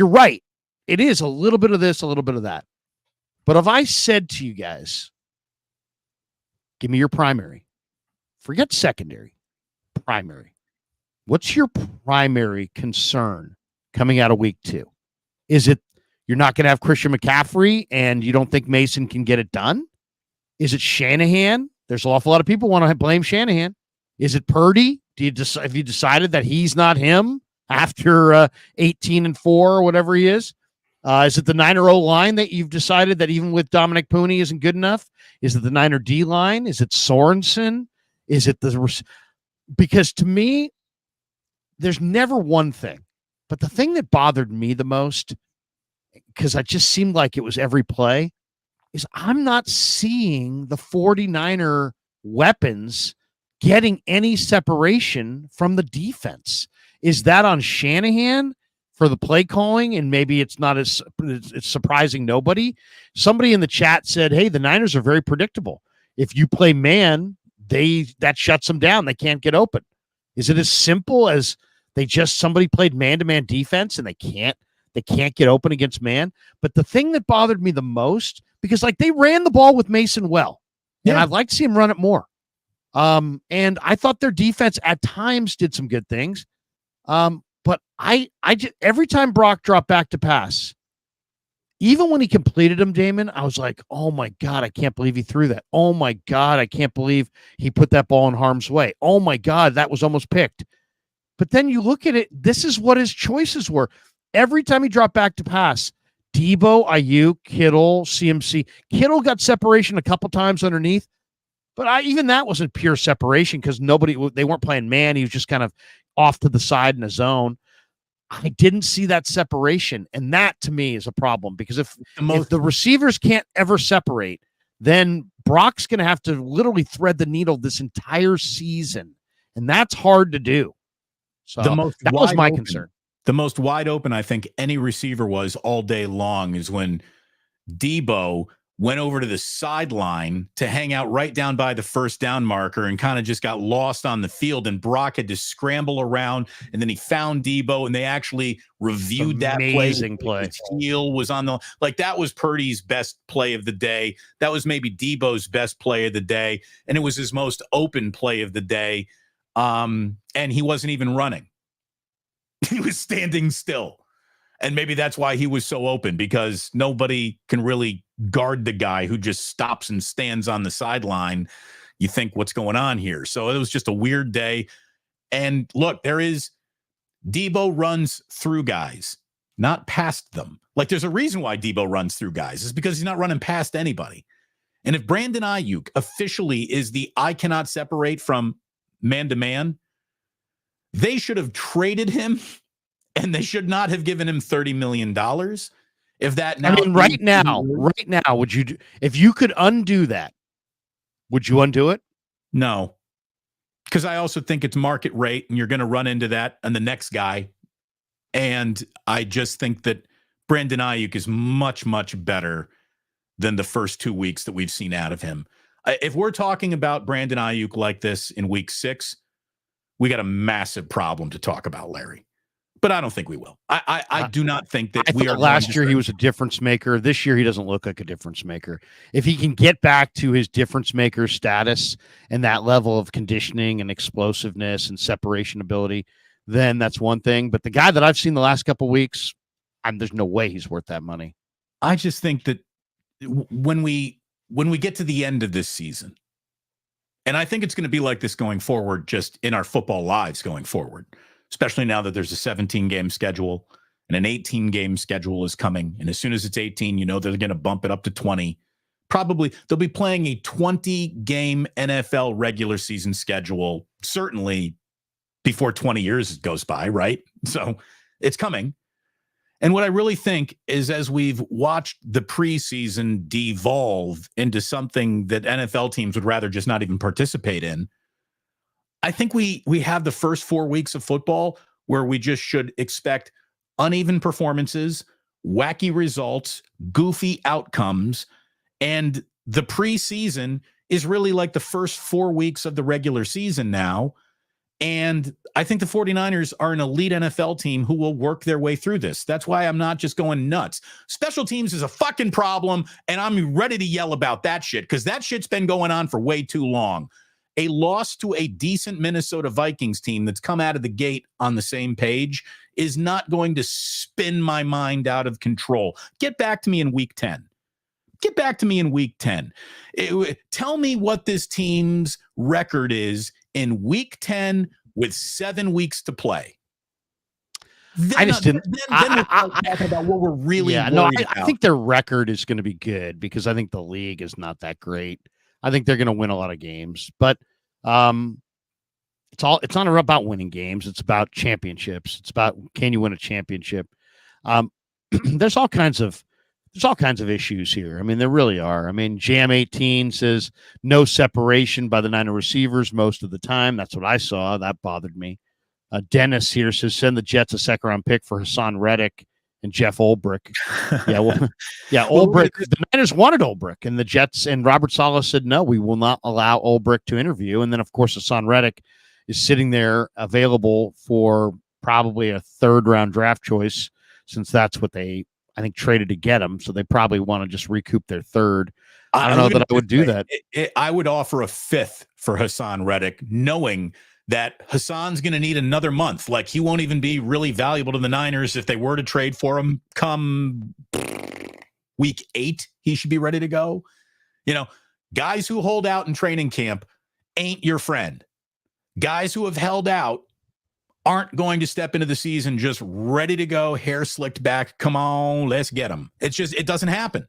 right. It is a little bit of this, a little bit of that. But if I said to you guys, give me your primary, forget secondary, primary? What's your primary concern coming out of week 2? Is it you're not going to have Christian McCaffrey and you don't think Mason can get it done? Is it Shanahan? There's an awful lot of people want to blame Shanahan. Is it Purdy? Have you decided that he's not him after 18-4 or whatever he is? Is it the Niner O line that you've decided that even with Dominic Pooney isn't good enough? Is it the Niner D line? Is it Sorensen? Is it because to me, there's never one thing, but the thing that bothered me the most, because I just seemed like it was every play, is I'm not seeing the 49er weapons getting any separation from the defense. Is that on Shanahan for the play calling? And maybe it's not it's surprising nobody. Somebody in the chat said, hey, the Niners are very predictable. If you play man, that shuts them down. They can't get open. Is it as simple as somebody played man-to-man defense and they can't get open against man? But the thing that bothered me the most, because they ran the ball with Mason well, and I'd like to see him run it more. And I thought their defense at times did some good things. But I just, every time Brock dropped back to pass, even when he completed them, Damon, I was like, oh my God, I can't believe he threw that. Oh my God, I can't believe he put that ball in harm's way. Oh my God, that was almost picked. But then you look at it, this is what his choices were. Every time he dropped back to pass, Debo, Ayuk, Kittle, CMC. Kittle got separation a couple times underneath, but even that wasn't pure separation because they weren't playing man. He was just kind of off to the side in a zone. I didn't see that separation, and that to me is a problem because if the receivers can't ever separate, then Brock's going to have to literally thread the needle this entire season, and that's hard to do. So that was my concern. The most wide open I think any receiver was all day long is when Debo went over to the sideline to hang out right down by the first down marker and kind of just got lost on the field. And Brock had to scramble around, and then he found Debo, and they actually reviewed that play. Amazing play. His heel was on that was Purdy's best play of the day. That was maybe Debo's best play of the day. And it was his most open play of the day. And he wasn't even running. He was standing still. And maybe that's why he was so open, because nobody can really guard the guy who just stops and stands on the sideline. You think, what's going on here? So it was just a weird day. And look, Debo runs through guys, not past them. There's a reason why Debo runs through guys. It's because he's not running past anybody. And if Brandon Ayuk officially is the I cannot separate from man-to-man, they should have traded him, and they should not have given him $30 million. If that now, right now, would you if you could undo that, would you undo it? No, because I also think it's market rate, and you're going to run into that and the next guy. And I just think that Brandon Ayuk is much, much better than the first 2 weeks that we've seen out of him. If we're talking about Brandon Ayuk like this in week 6, we got a massive problem to talk about, Larry. But I don't think we will. I do not think that we are. Last year he was a difference maker. This year he doesn't look like a difference maker. If he can get back to his difference maker status and that level of conditioning and explosiveness and separation ability, then that's one thing. But the guy that I've seen the last couple of weeks, there's no way he's worth that money. I just think that when we get to the end of this season, and I think it's going to be like this going forward, just in our football lives going forward, especially now that there's a 17-game schedule and an 18-game schedule is coming. And as soon as it's 18, they're going to bump it up to 20. Probably they'll be playing a 20-game NFL regular season schedule, certainly before 20 years goes by, right? So it's coming. And what I really think is, as we've watched the preseason devolve into something that NFL teams would rather just not even participate in, I think we have the first 4 weeks of football where we just should expect uneven performances, wacky results, goofy outcomes, and the preseason is really like the first 4 weeks of the regular season now. And I think the 49ers are an elite NFL team who will work their way through this. That's why I'm not just going nuts. Special teams is a fucking problem, and I'm ready to yell about that shit because that shit's been going on for way too long. a loss to a decent Minnesota Vikings team that's come out of the gate on the same page is not going to spin my mind out of control. Get back to me in week 10. Get back to me in week 10. Tell me what this team's record is in week 10 with 7 weeks to play. Then, I just didn't. Then we'll start talking about what we're really worried about. I think their record is going to be good because I think the league is not that great. I think they're going to win a lot of games, but it's not about winning games. It's about championships. It's about, can you win a championship? There's all kinds of issues here. I mean, there really are. I mean, Jam 18 says no separation by the Niner receivers most of the time. That's what I saw. That bothered me. Dennis here says send the Jets a second-round pick for Hassan Reddick and Jeff Ulbrich. Ulbrich. The Niners wanted Ulbrich, and the Jets and Robert Saleh said no, we will not allow Ulbrich to interview. And then, of course, Hassan Reddick is sitting there available for probably a third-round draft choice, since that's what they, I think, traded to get him. So they probably want to just recoup their third. I don't know that I would do that. I would offer a fifth for Hassan Reddick, knowing that Hassan's going to need another month. Like, he won't even be really valuable to the Niners if they were to trade for him come week 8. He should be ready to go. You know, guys who hold out in training camp ain't your friend. Guys who have held out aren't going to step into the season just ready to go, hair slicked back. Come on, let's get them. It's just, it doesn't happen.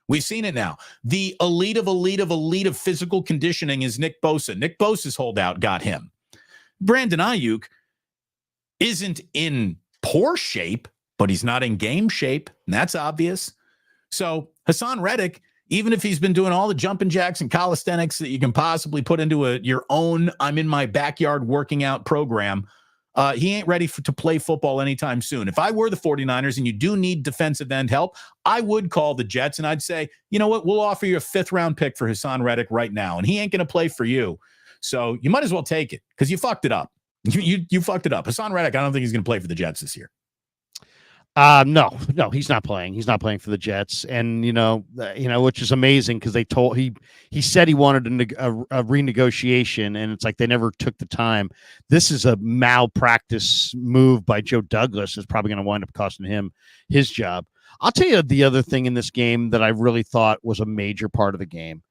We've seen it now. The elite of physical conditioning is Nick Bosa. Nick Bosa's holdout got him. Brandon Ayuk isn't in poor shape, but he's not in game shape, and that's obvious. So Hassan Reddick, even if he's been doing all the jumping jacks and calisthenics that you can possibly put into your own I'm in my backyard working out program, he ain't ready to play football anytime soon. If I were the 49ers and you do need defensive end help, I would call the Jets and I'd say, you know what, we'll offer you a 5th-round pick for Hassan Reddick right now, and he ain't going to play for you. So you might as well take it because you fucked it up. You fucked it up. Hassan Reddick, I don't think he's going to play for the Jets this year. No, he's not playing. He's not playing for the Jets, and which is amazing because he said he wanted a renegotiation, and it's like they never took the time. This is a malpractice move by Joe Douglas. Is probably going to wind up costing him his job. I'll tell you the other thing in this game that I really thought was a major part of the game.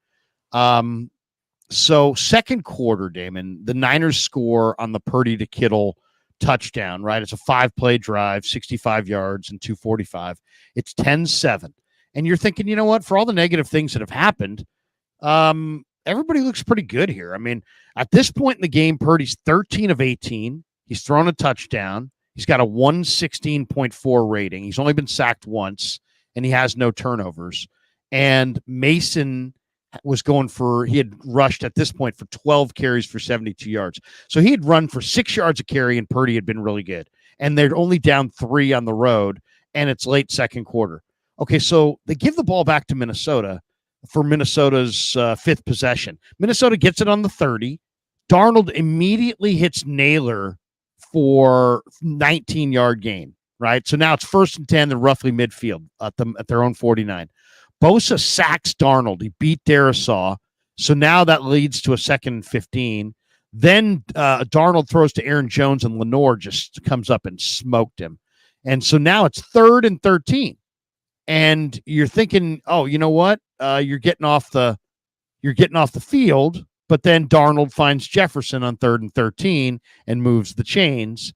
So second quarter, Damon, the Niners score on the Purdy to Kittle touchdown, right? It's a 5-play drive, 65 yards and 245. It's 10-7. And you're thinking, you know what? For all the negative things that have happened, everybody looks pretty good here. I mean, at this point in the game, Purdy's 13 of 18. He's thrown a touchdown. He's got a 116.4 rating. He's only been sacked once, and he has no turnovers. And Mason he had rushed at this point for 12 carries for 72 yards. So he had run for 6 yards a carry, and Purdy had been really good. And they're only down 3 on the road, and it's late second quarter. Okay, so they give the ball back to Minnesota for Minnesota's 5th possession. Minnesota gets it on the 30. Darnold immediately hits Naylor for 19-yard gain, right? So now it's 1st and 10, they're roughly midfield at their own 49. Bosa sacks Darnold. He beat Darisaw. So now that leads to a 2nd and 15. Then Darnold throws to Aaron Jones, and Lenore just comes up and smoked him. And so now it's 3rd and 13. And you're thinking, oh, you know what? You're getting off the field, but then Darnold finds Jefferson on 3rd and 13 and moves the chains.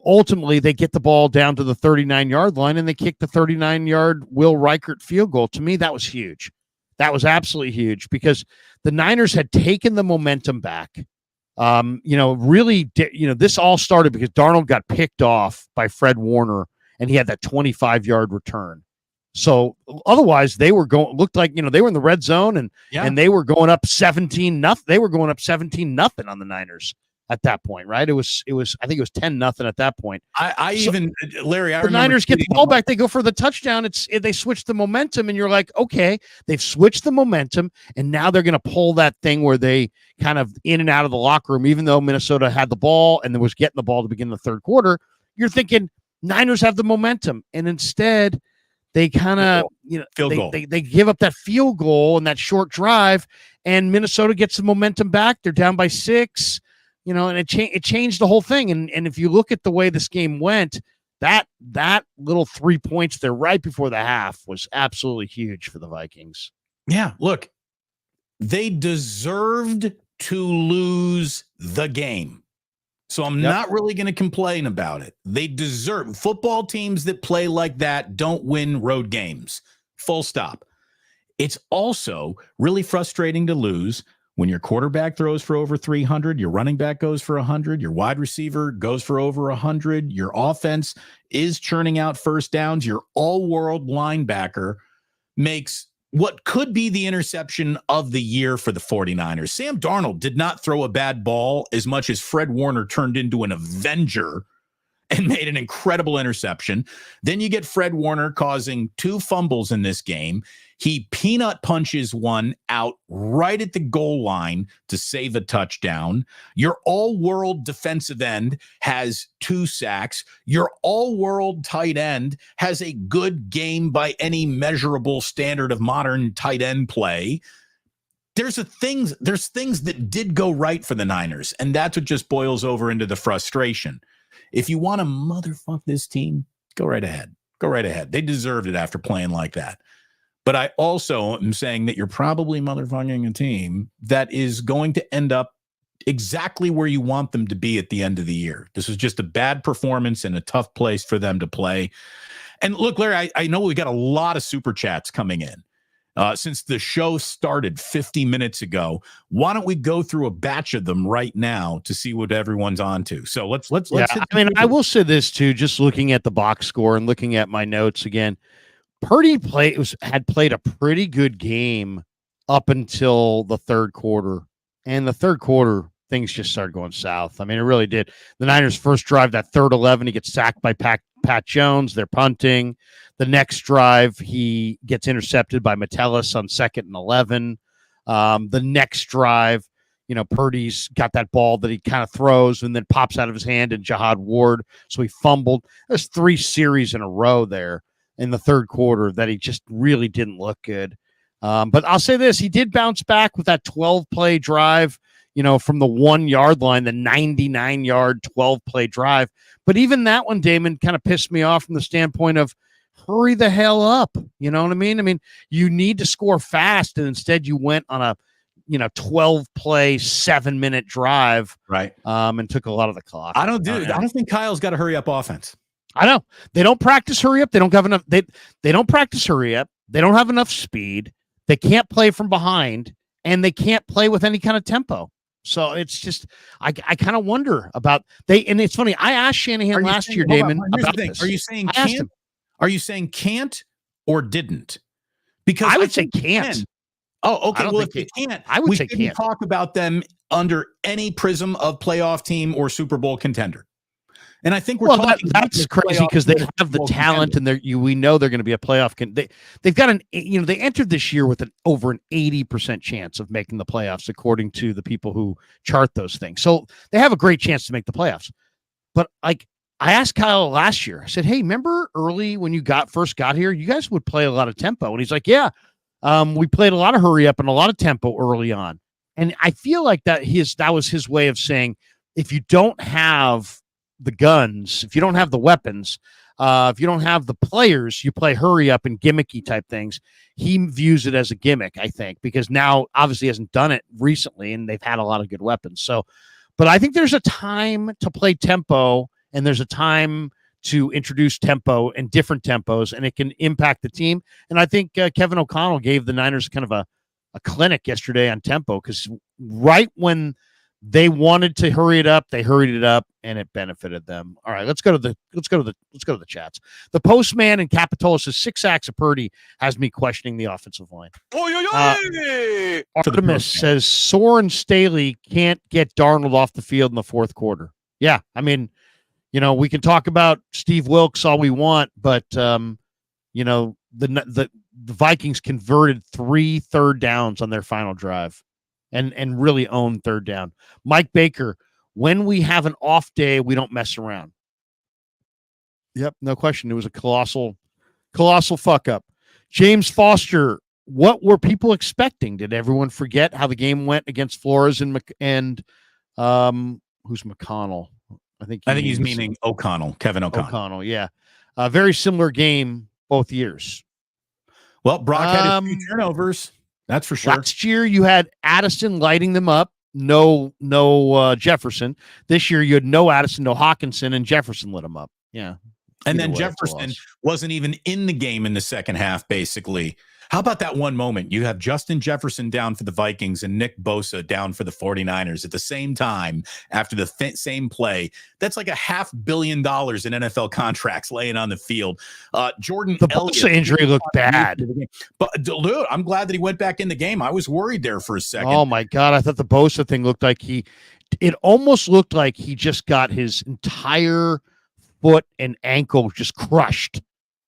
Ultimately they get the ball down to the 39-yard line and they kick the 39-yard Will Reichert field goal. To me, that was huge. That was absolutely huge because the Niners had taken the momentum back. This all started because Darnold got picked off by Fred Warner and he had that 25-yard return. So otherwise they were looked like, they were in the red zone and they were going up 17-0. They were going up 17-0 on the Niners at that point, right? I think it was 10-0 at that point. Larry, the Niners get the ball back. They go for the touchdown. They switch the momentum, and you're like, okay, they've switched the momentum, and now they're going to pull that thing where they kind of in and out of the locker room, even though Minnesota had the ball and was getting the ball to begin the third quarter. You're thinking Niners have the momentum, and instead they kind of, they give up that field goal and that short drive, and Minnesota gets the momentum back. They're down by 6, and it changed the whole thing. And if you look at the way this game went, that little 3 points there right before the half was absolutely huge for the Vikings. Yeah, look, they deserved to lose the game. So I'm not really going to complain about it. They deserve. Football teams that play like that don't win road games. Full stop. It's also really frustrating to lose when your quarterback throws for over 300, your running back goes for 100, your wide receiver goes for over 100, your offense is churning out first downs, your all-world linebacker makes what could be the interception of the year for the 49ers. Sam Darnold did not throw a bad ball as much as Fred Warner turned into an Avenger and made an incredible interception. Then you get Fred Warner causing 2 fumbles in this game. He peanut punches one out right at the goal line to save a touchdown. Your all-world defensive end has 2 sacks. Your all-world tight end has a good game by any measurable standard of modern tight end play. There's things that did go right for the Niners, and that's what just boils over into the frustration. If you want to motherfuck this team, go right ahead. Go right ahead. They deserved it after playing like that. But I also am saying that you're probably motherfucking a team that is going to end up exactly where you want them to be at the end of the year. This was just a bad performance and a tough place for them to play. And look, Larry, I know we got a lot of super chats coming in. Since the show started 50 minutes ago, why don't we go through a batch of them right now to see what everyone's on to? So let's. I will say this too, just looking at the box score and looking at my notes again. Purdy had played a pretty good game up until the third quarter. And the third quarter, things just started going south. I mean, it really did. The Niners' first drive, that third 11, he gets sacked by Pat Jones. They're punting. The next drive, he gets intercepted by Metellus on 2nd and 11. The next drive, Purdy's got that ball that he kind of throws and then pops out of his hand and Jihad Ward. So he fumbled. There's 3 series in a row there in the third quarter that he just really didn't look good. But I'll say this, he did bounce back with that 12-play drive, from the 1-yard line, the 99-yard 12-play drive. But even that one, Damon, kind of pissed me off from the standpoint of hurry the hell up. You know what I mean? I mean, you need to score fast, and instead you went on a 12-play, 7-minute drive, right? And took a lot of the clock. I don't think Kyle's got a hurry up offense. I know they don't practice hurry up. They don't have enough. They don't practice hurry up. They don't have enough speed. They can't play from behind, and they can't play with any kind of tempo. So it's just, I kind of wonder about and it's funny. I asked Shanahan last year, Damon, about this. Are you saying can't? Are you saying can't or didn't? Because I would say can't. Oh, okay. Well, if you can't, I would say can't talk about them under any prism of playoff team or Super Bowl contender. And I think we're talking. That's crazy because they have the talent, and we know they're going to be a playoff. They've got they entered this year with over an 80% chance of making the playoffs, according to the people who chart those things. So they have a great chance to make the playoffs. But I asked Kyle last year. I said, "Hey, remember early when you first got here, you guys would play a lot of tempo?" And he's like, "Yeah, we played a lot of hurry up and a lot of tempo early on." And I feel like that was his way of saying, if you don't have the guns, if you don't have the weapons, if you don't have the players, you play hurry up and gimmicky type things. He views it as a gimmick, I think, because now obviously hasn't done it recently and they've had a lot of good weapons. So, but I think there's a time to play tempo and there's a time to introduce tempo and different tempos, and it can impact the team. And I think Kevin O'Connell gave the Niners kind of a clinic yesterday on tempo, because right when they wanted to hurry it up, they hurried it up, and it benefited them. All right, let's go to the chats. The Postman in Capitola says 6 sacks of Purdy has me questioning the offensive line. Artemis says Soren Staley can't get Darnold off the field in the fourth quarter. Yeah, I mean, we can talk about Steve Wilkes all we want, but the Vikings converted 3 third downs on their final drive. And really own third down. Mike Baker, when we have an off day, we don't mess around. Yep, no question. It was a colossal fuck up. James Foster, what were people expecting? Did everyone forget how the game went against Flores and who's McConnell? I think he's meaning O'Connell, Kevin O'Connell. O'Connell, yeah. A very similar game both years. Well, Brock had his 2 turnovers. That's for sure. Last year you had Addison lighting them up. No Jefferson. This year you had no Addison, no Hawkinson, and Jefferson lit them up. Yeah. And then Jefferson wasn't even in the game in the second half, basically. How about that one moment? You have Justin Jefferson down for the Vikings and Nick Bosa down for the 49ers at the same time after the same play. That's like $500 million in NFL contracts laying on the field. Jordan the Bosa injury looked bad. But dude, I'm glad that he went back in the game. I was worried there for a second. Oh, my God. I thought the Bosa thing looked like it almost looked like he just got his entire foot and ankle just crushed.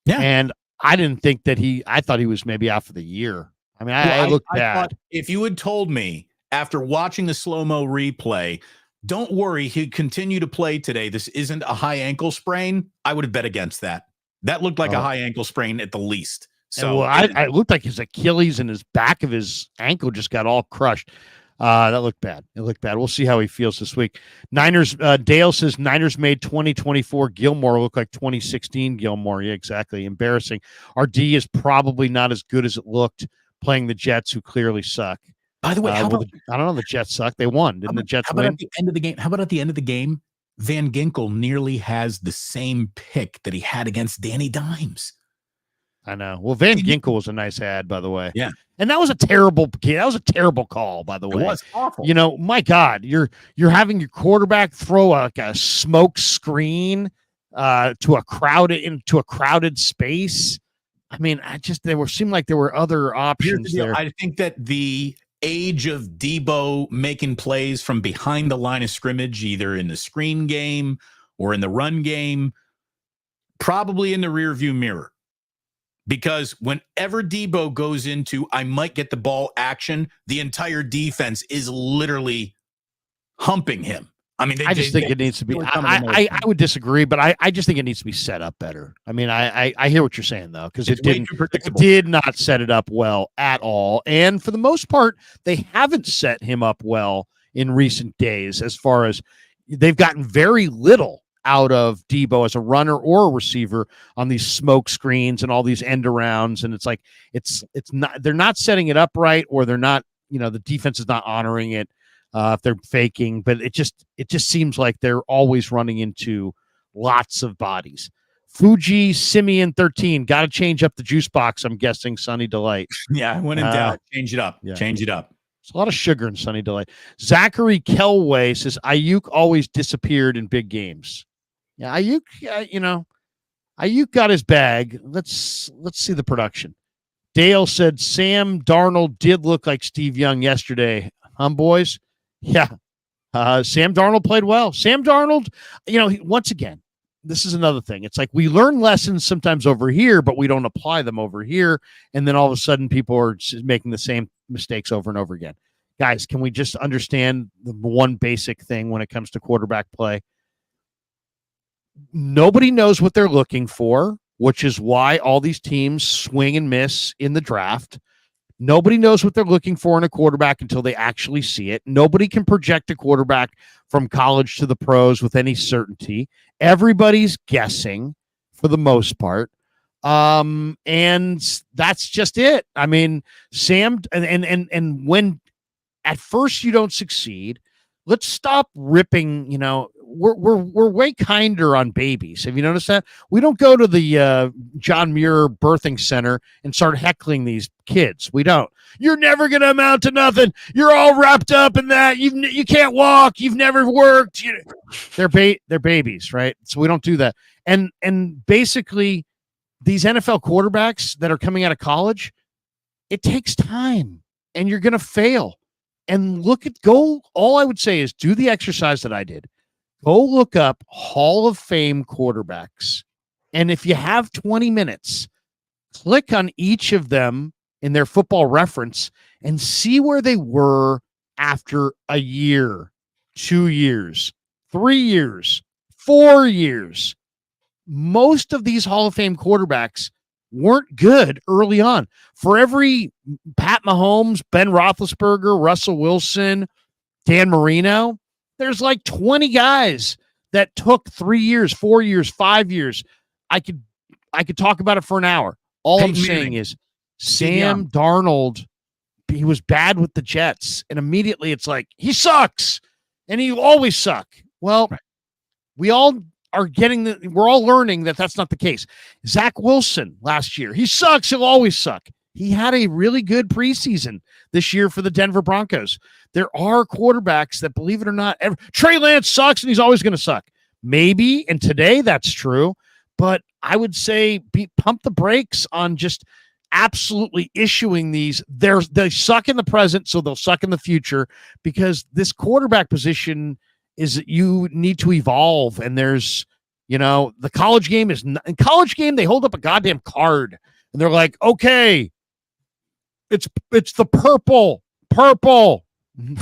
Yeah. And I didn't think that I thought he was maybe out for the year. I mean, I looked bad. If you had told me after watching the slow-mo replay, don't worry, he'd continue to play today, this isn't a high ankle sprain, I would have bet against that. That looked like a high ankle sprain at the least. So I looked like his Achilles and his back of his ankle just got all crushed. That looked bad. It looked bad. We'll see how he feels this week. Niners, Dale says Niners made 2024 Gilmore look like 2016 Gilmore. Yeah, exactly. Embarrassing. Our D is probably not as good as it looked playing the Jets, who clearly suck. By the way, I don't know. The Jets suck. They won. Didn't the Jets win? At the end of the game? How about at the end of the game? Van Ginkel nearly has the same pick that he had against Danny Dimes. I know. Well, Van Ginkel was a nice ad, by the way. Yeah. And that was a terrible call, by the way. It was awful. You know, my God, you're having your quarterback throw a smoke screen to a crowded space. I mean, seemed like there were other options there. I think that the age of Debo making plays from behind the line of scrimmage, either in the screen game or in the run game, probably in the rearview mirror. Because whenever Debo goes into, I might get the ball action, the entire defense is literally humping him. I mean, I just think it needs to be. I would disagree, but I just think it needs to be set up better. I mean, I hear what you're saying though, because it did not set it up well at all, and for the most part, they haven't set him up well in recent days. As far as they've gotten very little out of Debo as a runner or a receiver on these smoke screens and all these end arounds. And it's like, it's not, they're not setting it up right, or they're not, the defense is not honoring it if they're faking, but it just seems like they're always running into lots of bodies. Fuji Simeon 13, got to change up the juice box. I'm guessing Sunny Delight. Yeah. When in doubt, change it up. Yeah. Change it up. There's a lot of sugar in Sunny Delight. Zachary Kelway says Ayuk always disappeared in big games. Yeah, Ayuk got his bag. Let's see the production. Dale said Sam Darnold did look like Steve Young yesterday. Boys? Yeah. Sam Darnold played well. Sam Darnold, once again, this is another thing. It's like we learn lessons sometimes over here, but we don't apply them over here. And then all of a sudden people are making the same mistakes over and over again. Guys, can we just understand the one basic thing when it comes to quarterback play? Nobody knows what they're looking for, which is why all these teams swing and miss in the draft. Nobody knows what they're looking for in a quarterback until they actually see it. Nobody can project a quarterback from college to the pros with any certainty. Everybody's guessing for the most part. And that's just it. I mean, Sam, and when at first you don't succeed, let's stop ripping, we're way kinder on babies. Have you noticed that? We don't go to the John Muir Birthing Center and start heckling these kids. We don't. You're never going to amount to nothing. You're all wrapped up in that. You can't walk. You've never worked. They're babies, right? So we don't do that. And basically, these NFL quarterbacks that are coming out of college, it takes time, and you're going to fail. And all I would say is do the exercise that I did. Go look up Hall of Fame quarterbacks. And if you have 20 minutes, click on each of them in their Football Reference and see where they were after a year, 2 years, 3 years, 4 years. Most of these Hall of Fame quarterbacks weren't good early on. For every Pat Mahomes, Ben Roethlisberger, Russell Wilson, Dan Marino, there's like 20 guys that took 3 years, 4 years, 5 years. I could talk about it for an hour. All I'm saying is Sam Darnold, he was bad with the Jets, and immediately it's like, he sucks, and he always suck. Well, we all are we're all learning that that's not the case. Zach Wilson last year, he sucks, he'll always suck. He had a really good preseason this year for the Denver Broncos. There are quarterbacks that, believe it or not, Trey Lance sucks and he's always going to suck. Maybe, and today that's true, but I would say pump the brakes on just absolutely issuing these. They suck in the present, so they'll suck in the future, because this quarterback position is, you need to evolve. And there's, the college game is in college game. They hold up a goddamn card and they're like, okay, it's the purple.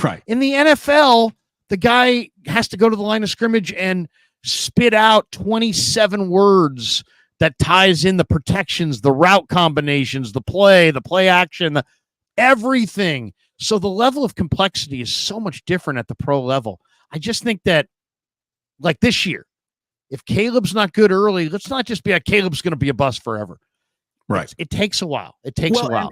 Right. In the NFL, the guy has to go to the line of scrimmage and spit out 27 words that ties in the protections, the route combinations, the play action, everything. So the level of complexity is so much different at the pro level. I just think that, like this year, if Caleb's not good early, let's not just be like, Caleb's going to be a bust forever. Right. It takes a while. And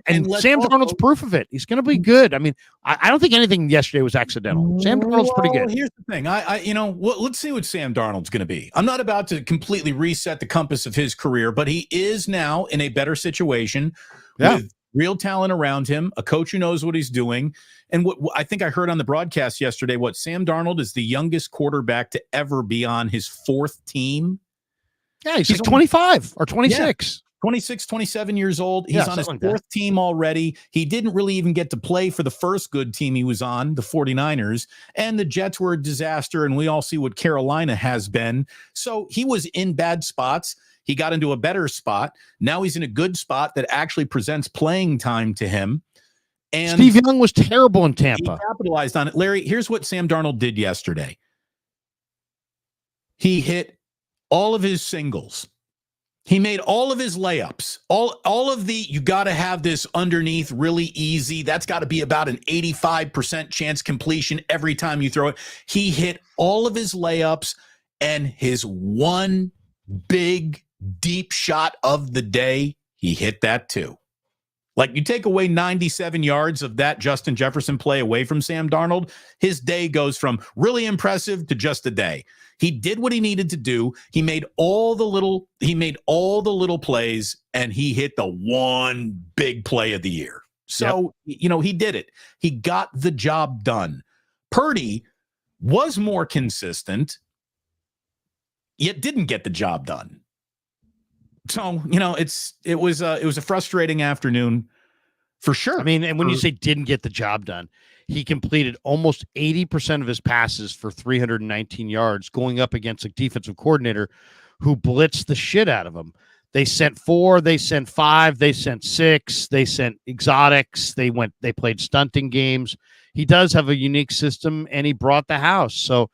and Sam Darnold's proof of it. He's going to be good. I mean, I don't think anything yesterday was accidental. Sam Darnold's pretty good. Here's the thing. Let's see what Sam Darnold's going to be. I'm not about to completely reset the compass of his career, but he is now in a better situation with real talent around him, a coach who knows what he's doing. And what I think I heard on the broadcast yesterday, Sam Darnold is the youngest quarterback to ever be on his fourth team. Yeah, he's like 25 or 26. 26, 27 years old. He's on his fourth team already. He didn't really even get to play for the first good team he was on, the 49ers. And the Jets were a disaster, and we all see what Carolina has been. So he was in bad spots. He got into a better spot. Now he's in a good spot that actually presents playing time to him. And Steve Young was terrible in Tampa. He capitalized on it. Larry, here's what Sam Darnold did yesterday. He hit all of his singles. He made all of his layups, all of the, you got to have this underneath really easy. That's got to be about an 85% chance completion every time you throw it. He hit all of his layups, and his one big deep shot of the day, he hit that too. Like, you take away 97 yards of that Justin Jefferson play away from Sam Darnold, his day goes from really impressive to just a day. He did what he needed to do. He made all the little plays, and he hit the one big play of the year. So, he did it. He got the job done. Purdy was more consistent, yet didn't get the job done. So, it was a frustrating afternoon for sure. I mean, and when you say didn't get the job done, he completed almost 80% of his passes for 319 yards, going up against a defensive coordinator who blitzed the shit out of him. They sent 4, they sent 5, they sent 6, they sent exotics, they played stunting games. He does have a unique system, and he brought the house. So,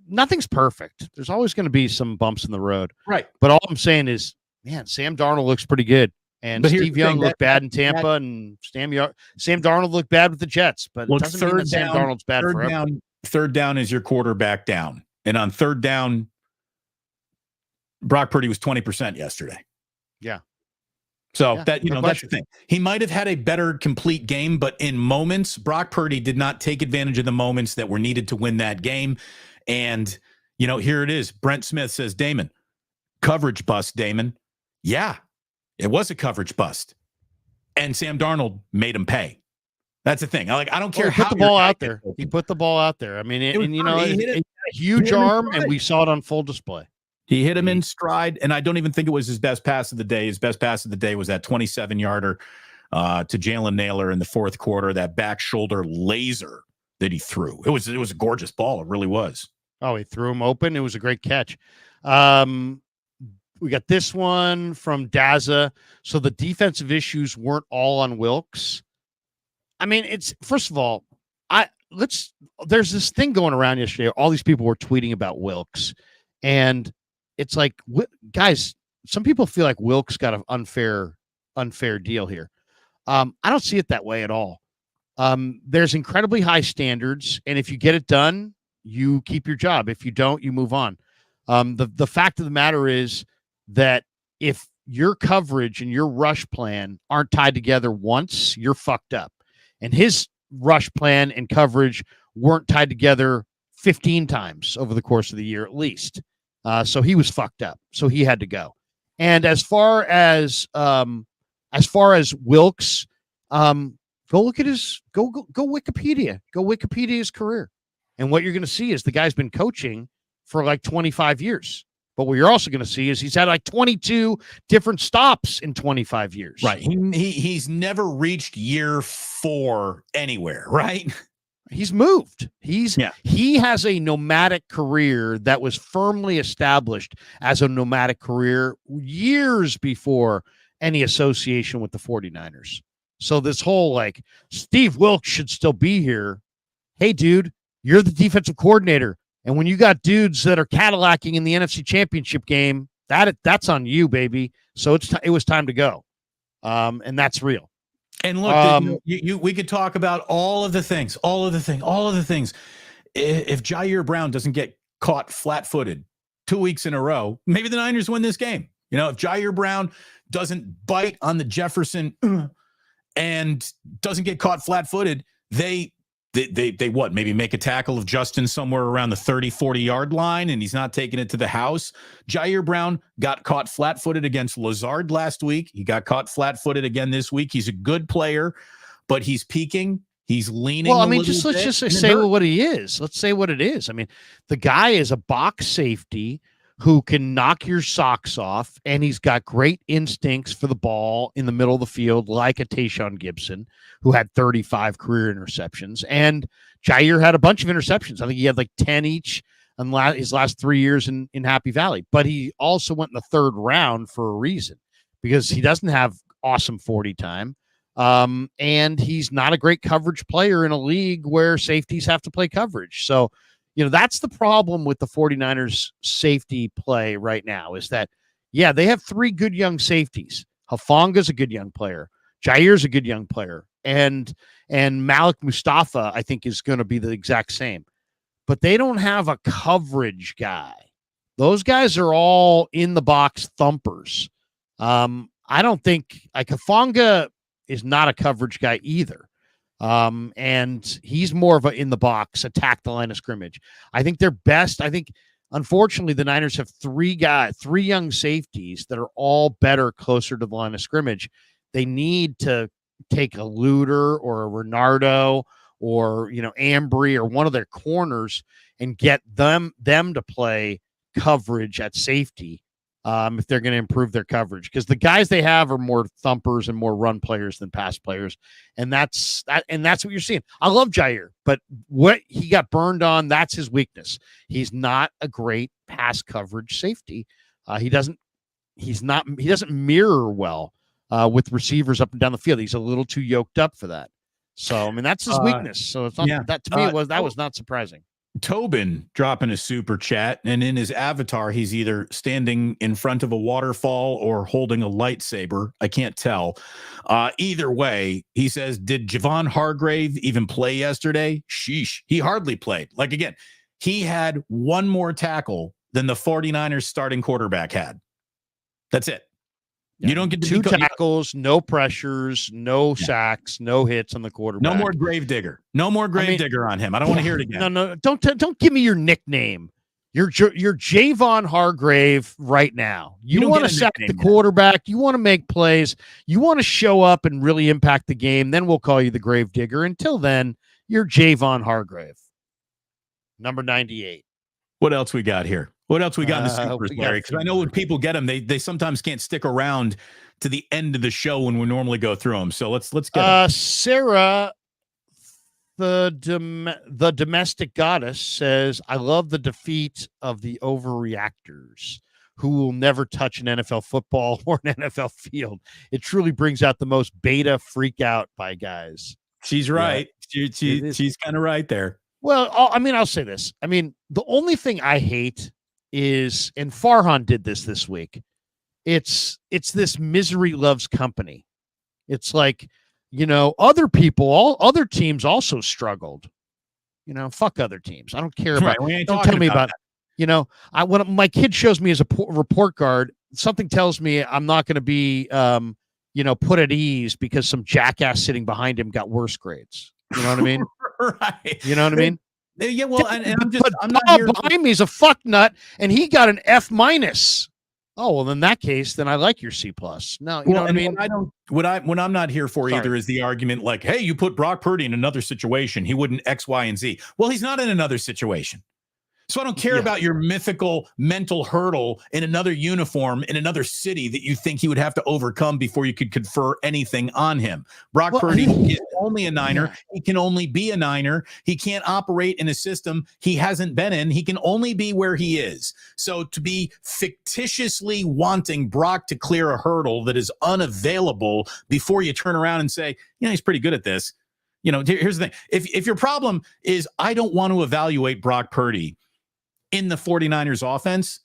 nothing's perfect. There's always going to be some bumps in the road. Right. But all I'm saying is, man, Sam Darnold looks pretty good. And Steve Young looked bad in Tampa, and Sam Darnold looked bad with the Jets. But it doesn't mean that Sam Darnold's bad forever. Third down is your quarterback down. And on third down, Brock Purdy was 20% yesterday. Yeah. So that's the thing. He might have had a better complete game, but in moments, Brock Purdy did not take advantage of the moments that were needed to win that game. And, here it is. Brent Smith says, Damon, coverage bust, Damon. Yeah, it was a coverage bust. And Sam Darnold made him pay. That's the thing. I don't care how he put the ball out there. He put the ball out there. I mean, he hit a huge arm, and we saw it on full display. He hit him in stride, and I don't even think it was his best pass of the day. His best pass of the day was that 27-yarder to Jalen Naylor in the fourth quarter, that back shoulder laser that he threw. It was a gorgeous ball. It really was. Oh, he threw him open. It was a great catch. We got this one from Daza. So the defensive issues weren't all on Wilkes. I mean, it's, first of all, there's this thing going around yesterday. All these people were tweeting about Wilkes, and it's like, guys, some people feel like Wilkes got an unfair deal here. I don't see it that way at all. There's incredibly high standards, and if you get it done, you keep your job. If you don't, you move on. The fact of the matter is that if your coverage and your rush plan aren't tied together once, you're fucked up. And his rush plan and coverage weren't tied together 15 times over the course of the year, at least. So he was fucked up. So he had to go. And as far as Wilkes, go look at his go Wikipedia. Go Wikipedia his career. And what you're going to see is the guy's been coaching for like 25 years. But what you're also going to see is he's had like 22 different stops in 25 years. Right. He's never reached year 4 anywhere, right? He's moved. He has a nomadic career that was firmly established as a nomadic career years before any association with the 49ers. So this whole like Steve Wilkes should still be here. Hey, dude, you're the defensive coordinator. And when you got dudes that are Cadillacing in the NFC Championship game, that's on you, baby. So it was time to go. And that's real. And look, we could talk about all of the things. If Jair Brown doesn't get caught flat-footed 2 weeks in a row, maybe the Niners win this game. You know, if Jair Brown doesn't bite on the Jefferson and doesn't get caught flat-footed, they what, maybe make a tackle of Justin somewhere around the 30-40 yard line, and he's not taking it to the house. Jair Brown got caught flat-footed against Lazard last week. He got caught flat-footed again this week. He's a good player, but he's peaking. He's leaning. Well, I mean, let's just say what he is. Let's say what it is. I mean, the guy is a box safety who can knock your socks off, and he's got great instincts for the ball in the middle of the field, like a Tayshaun Gibson, who had 35 career interceptions. And Jair had a bunch of interceptions. I think he had like 10 each in his last 3 years in Happy Valley. But he also went in the 3rd round for a reason, because he doesn't have awesome 40 time. And he's not a great coverage player in a league where safeties have to play coverage. So, you know, that's the problem with the 49ers safety play right now, is that, yeah, they have 3 good young safeties. Hafanga's a good young player. Jair's a good young player. And Malik Mustafa, I think, is going to be the exact same. But they don't have a coverage guy. Those guys are all in the box thumpers. I don't think, like, Hafanga is not a coverage guy either. And he's more of a in the box, attack the line of scrimmage. I think they're best. I think, unfortunately, the Niners have 3 young safeties that are all better closer to the line of scrimmage. They need to take a Luter or a Renardo or, you know, Ambry or one of their corners and get them to play coverage at safety. If they're going to improve their coverage, because the guys they have are more thumpers and more run players than pass players. And that's what you're seeing. I love Jair, but what he got burned on, that's his weakness. He's not a great pass coverage safety. He doesn't mirror well with receivers up and down the field. He's a little too yoked up for that. So, I mean, that's his weakness. So it's not that, to me, that was not surprising. Tobin dropping a super chat, and in his avatar, he's either standing in front of a waterfall or holding a lightsaber. I can't tell. Either way, he says, did Javon Hargrave even play yesterday? Sheesh. He hardly played. Like, again, he had 1 more tackle than the 49ers starting quarterback had. That's it. Yeah. You don't get 2 tackles, no pressures, no sacks, no hits on the quarterback. No more Gravedigger. No more Gravedigger on him. I don't want to hear it again. No, don't give me your nickname. You're Javon Hargrave right now. You want to sack the quarterback. You want to make plays. You want to show up and really impact the game. Then we'll call you the Gravedigger. Until then, you're Javon Hargrave, number 98. What else we got here? What else we got in the supers, Larry? Because I know when people get them, they sometimes can't stick around to the end of the show when we normally go through them. So let's get them. Sarah, the domestic goddess, says, I love the defeat of the overreactors who will never touch an NFL football or an NFL field. It truly brings out the most beta freak out by guys. She's right. Yeah. She's kind of right there. Well, I mean, I'll say this. I mean, the only thing I hate is, and Farhan did this week, it's this misery loves company. It's like, other people, all other teams also struggled. Fuck other teams. I don't care about. Don't tell me about. When my kid shows me as a report card, something tells me I'm not going to be, put at ease because some jackass sitting behind him got worse grades. You know what I mean? Right. You know what I mean? Yeah. Well, and I'm not here behind me is a fuck nut, and he got an F-. Oh, well, in that case, then I like your C+. No, you know what I mean? What I'm not here for either is the argument like, hey, you put Brock Purdy in another situation, he wouldn't X, Y, and Z. Well, he's not in another situation. So I don't care about your mythical mental hurdle in another uniform in another city that you think he would have to overcome before you could confer anything on him. Brock Purdy is only a Niner. Yeah. He can only be a Niner. He can't operate in a system he hasn't been in. He can only be where he is. So to be fictitiously wanting Brock to clear a hurdle that is unavailable before you turn around and say, he's pretty good at this. Here's the thing. If your problem is I don't want to evaluate Brock Purdy in the 49ers offense,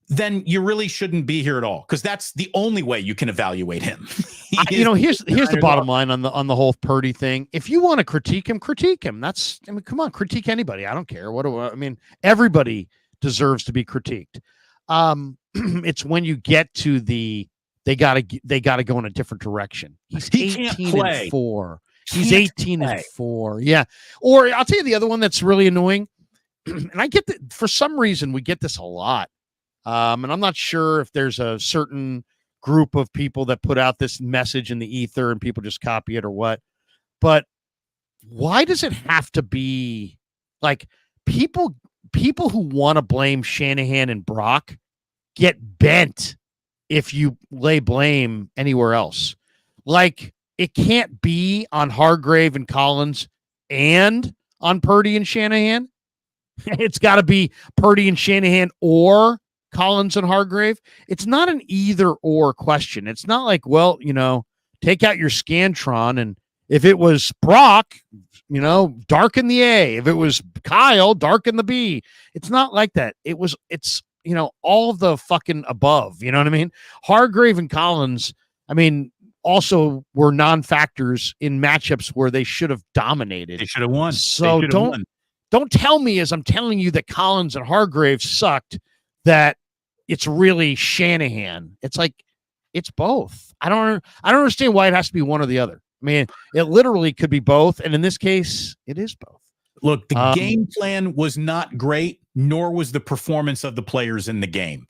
then you really shouldn't be here at all, because that's the only way you can evaluate him. Here's the bottom line on the whole Purdy thing. If you want to critique him, come on, critique anybody. I don't care. Everybody deserves to be critiqued. It's when you get to they gotta go in a different direction. He's 18-4. He's 18-4. Yeah. Or I'll tell you the other one that's really annoying. And I get that for some reason we get this a lot. And I'm not sure if there's a certain group of people that put out this message in the ether and people just copy it or what. But why does it have to be like people who want to blame Shanahan and Brock get bent if you lay blame anywhere else? Like, it can't be on Hargrave and Collins and on Purdy and Shanahan. It's got to be Purdy and Shanahan or Collins and Hargrave. It's not an either or question. It's not like, well, take out your Scantron, and if it was Brock, darken the A. If it was Kyle, darken the B. It's not like that. It's all the fucking above. You know what I mean? Hargrave and Collins, also were non-factors in matchups where they should have dominated. They should have won. So don't tell me, as I'm telling you, that Collins and Hargrave sucked, that it's really Shanahan. It's like, it's both. I don't understand why it has to be one or the other. It literally could be both. And in this case, it is both. Look, the game plan was not great, nor was the performance of the players in the game.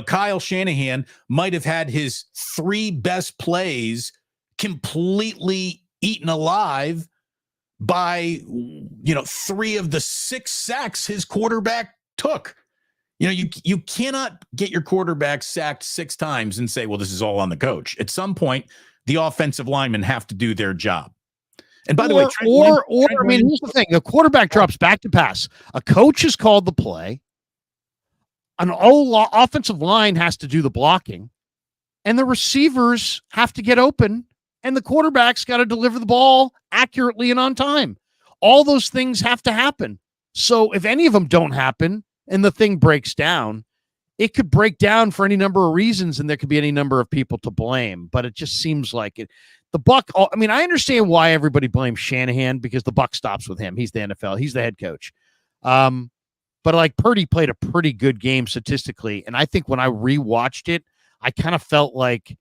Kyle Shanahan might have had his 3 best plays completely eaten alive by 3 of the 6 sacks his quarterback took. You cannot get your quarterback sacked 6 times and say, well, this is all on the coach. At some point, the offensive linemen have to do their job. And by the way, here's the thing: the quarterback drops back to pass. A coach has called the play. An offensive line has to do the blocking, and the receivers have to get open, and the quarterback's got to deliver the ball accurately and on time. All those things have to happen. So if any of them don't happen and the thing breaks down, it could break down for any number of reasons, and there could be any number of people to blame. But it just seems like it. The buck. I understand why everybody blames Shanahan, because the buck stops with him. He's the NFL. He's the head coach. But like, Purdy played a pretty good game statistically, and I think when I rewatched it, I kind of felt like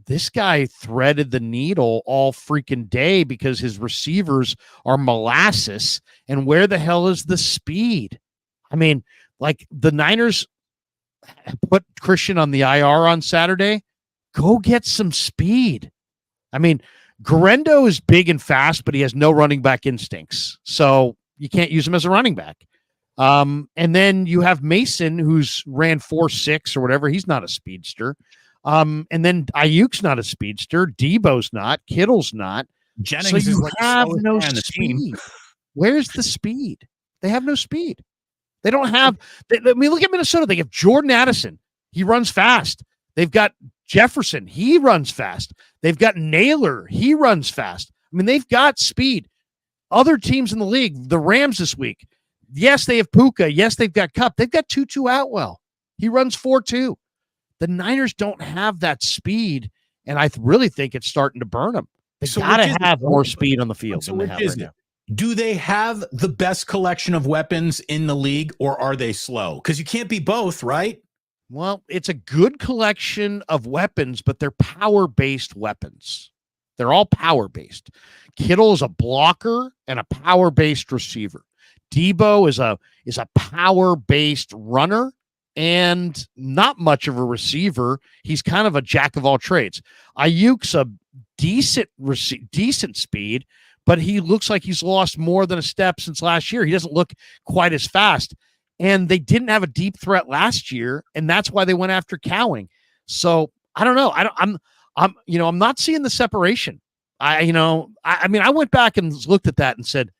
this guy threaded the needle all freaking day because his receivers are molasses. And where the hell is the speed? Like, the Niners put Christian on the IR on Saturday. Go get some speed. Garendo is big and fast, but he has no running back instincts. So you can't use him as a running back. And then you have Mason, who's ran 4.6 or whatever. He's not a speedster. And then Ayuk's not a speedster. Debo's not. Kittle's not. Jennings so you have no speed. Where's the speed? They have no speed. They don't have. Look at Minnesota. They have Jordan Addison. He runs fast. They've got Jefferson. He runs fast. They've got Naylor. He runs fast. They've got speed. Other teams in the league, the Rams this week, yes, they have Puka. Yes, they've got Kupp. They've got Tutu Atwell. He runs 4.2. The Niners don't have that speed, and I really think it's starting to burn them. They So got which to is have it? more speed on the field So than they which have is right it? now. Do they have the best collection of weapons in the league, or are they slow? Because you can't be both, right? Well, it's a good collection of weapons, but they're power-based weapons. They're all power-based. Kittle is a blocker and a power-based receiver. Debo is a power-based runner and not much of a receiver. He's kind of a jack of all trades. Ayuk's a decent speed, but he looks like he's lost more than a step since last year. He doesn't look quite as fast. And they didn't have a deep threat last year, and that's why they went after Cowing. So I don't know. I'm not seeing the separation. I went back and looked at that and said,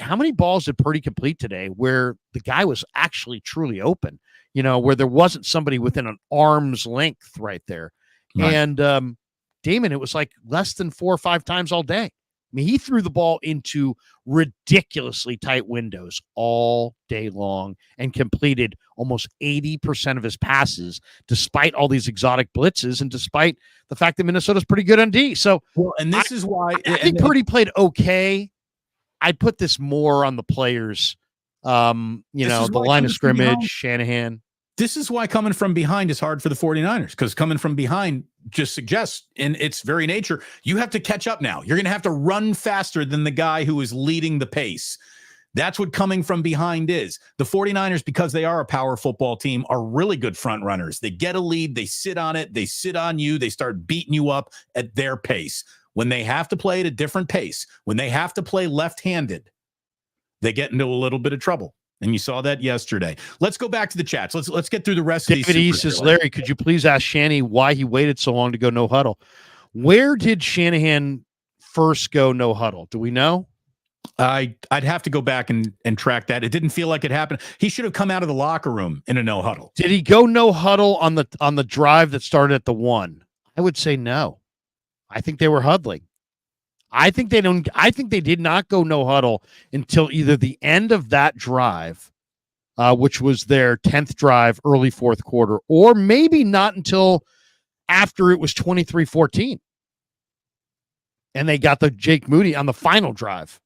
how many balls did Purdy complete today where the guy was actually truly open, where there wasn't somebody within an arm's length right there. Right. And Damon, it was like less than 4 or 5 times all day. I mean, he threw the ball into ridiculously tight windows all day long and completed almost 80% of his passes, despite all these exotic blitzes and despite the fact that Minnesota's pretty good on D. So, and this is why I think Purdy played okay. I'd put this more on the players. The line of scrimmage, Shanahan. This is why coming from behind is hard for the 49ers, because coming from behind just suggests, in its very nature, you have to catch up now. You're going to have to run faster than the guy who is leading the pace. That's what coming from behind is. The 49ers, because they are a power football team, are really good front runners. They get a lead, they sit on it, they sit on you, they start beating you up at their pace. When they have to play at a different pace, when they have to play left-handed, they get into a little bit of trouble. And you saw that yesterday. Let's go back to the chats. Let's get through the rest of these. David E says, Larry, could you please ask Shanny why he waited so long to go no huddle? Where did Shanahan first go no huddle? Do we know? I'd have to go back and track that. It didn't feel like it happened. He should have come out of the locker room in a no huddle. Did he go no huddle on the drive that started at the 1? I would say no. I think they were huddling. I think they did not go no huddle until either the end of that drive, which was their 10th drive, early fourth quarter, or maybe not until after it was 23-14. And they got the Jake Moody on the final drive.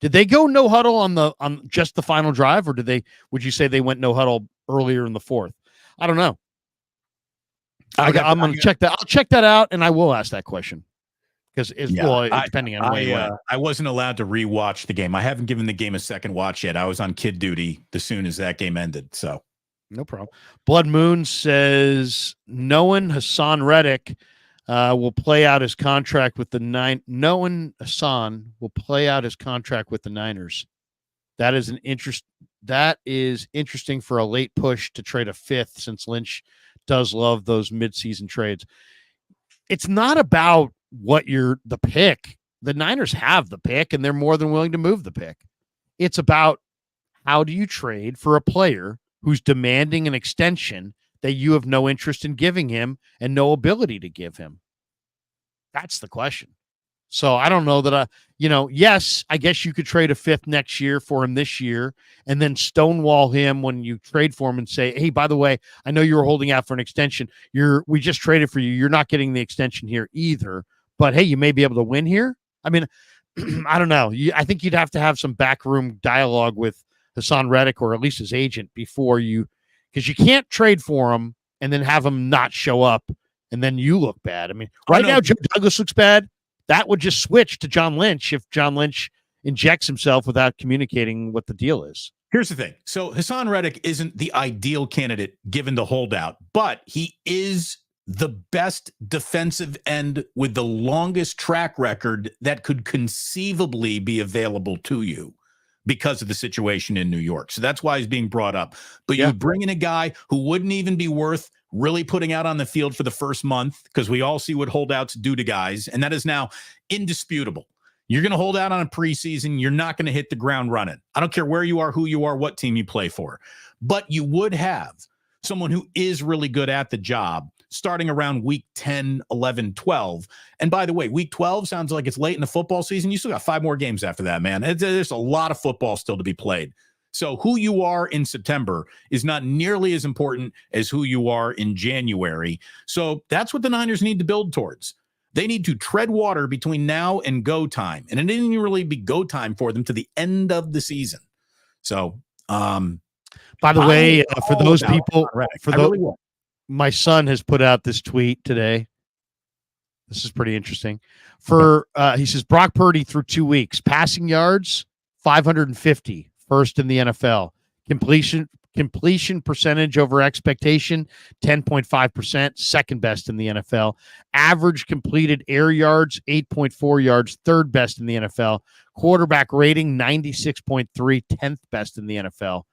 Did they go no huddle on just the final drive, or would you say they went no huddle earlier in the fourth? I don't know. I'm going to check that. I'll check that out, and I will ask that question. Because depending on where you went. I wasn't allowed to rewatch the game. I haven't given the game a second watch yet. I was on kid duty as soon as that game ended. So no problem. Blood Moon says knowing Hassan Reddick will play out his contract with the Knowing Hassan will play out his contract with the Niners. That is interesting for a late push to trade a 5th, since Lynch does love those midseason trades. It's not about the pick. The Niners have the pick, and they're more than willing to move the pick. It's about how do you trade for a player who's demanding an extension that you have no interest in giving him and no ability to give him. That's the question. So I don't know that yes, I guess you could trade a 5th next year for him this year and then stonewall him when you trade for him and say, hey, by the way, I know you were holding out for an extension. We just traded for you. You're not getting the extension here either. But, hey, you may be able to win here. I mean, I don't know. I think you'd have to have some backroom dialogue with Hassan Reddick, or at least his agent, before because you can't trade for him and then have him not show up and then you look bad. I mean, right now, Joe Douglas looks bad. That would just switch to John Lynch if John Lynch injects himself without communicating what the deal is. Here's the thing. So Hassan Reddick isn't the ideal candidate given the holdout, but he is the best defensive end with the longest track record that could conceivably be available to you because of the situation in New York. So that's why he's being brought up. But you bring in a guy who wouldn't even be worth really putting out on the field for the first month, because we all see what holdouts do to guys, and that is now indisputable. You're going to hold out on a preseason. You're not going to hit the ground running. I don't care where you are, who you are, what team you play for. But you would have someone who is really good at the job starting around week 10, 11, 12. And by the way, week 12 sounds like it's late in the football season. You still got 5 more games after that, man. There's a lot of football still to be played. So who you are in September is not nearly as important as who you are in January. So that's what the Niners need to build towards. They need to tread water between now and go time. And it didn't even really be go time for them to the end of the season. So, by the way, for those people, my son has put out this tweet today. This is pretty interesting. He says, Brock Purdy through 2 weeks, passing yards, 550, first in the NFL. Completion percentage over expectation, 10.5%, second best in the NFL. Average completed air yards, 8.4 yards, third best in the NFL. Quarterback rating, 96.3, 10th best in the NFL.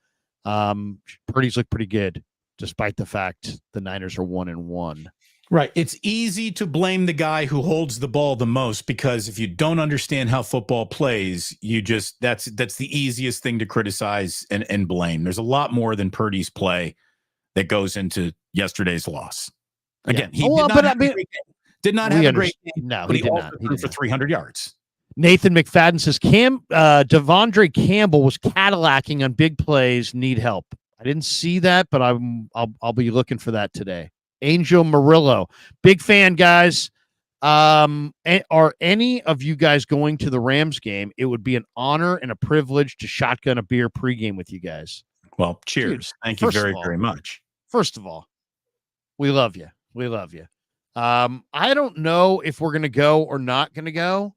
Purdy's look pretty good, despite the fact the Niners are 1-1. Right. It's easy to blame the guy who holds the ball the most, because if you don't understand how football plays, that's the easiest thing to criticize and blame. There's a lot more than Purdy's play that goes into yesterday's loss. Again, he did not have a great game. No, but he did not. He threw for 300 yards. Nathan McFadden says, Devondre Campbell was Cadillacing on big plays, need help. I didn't see that, but I'll be looking for that today. Angel Murillo, big fan, guys. Are any of you guys going to the Rams game? It would be an honor and a privilege to shotgun a beer pregame with you guys. Well, cheers. Dude, thank you very, very much. First of all, we love you. We love you. I don't know if we're going to go or not going to go.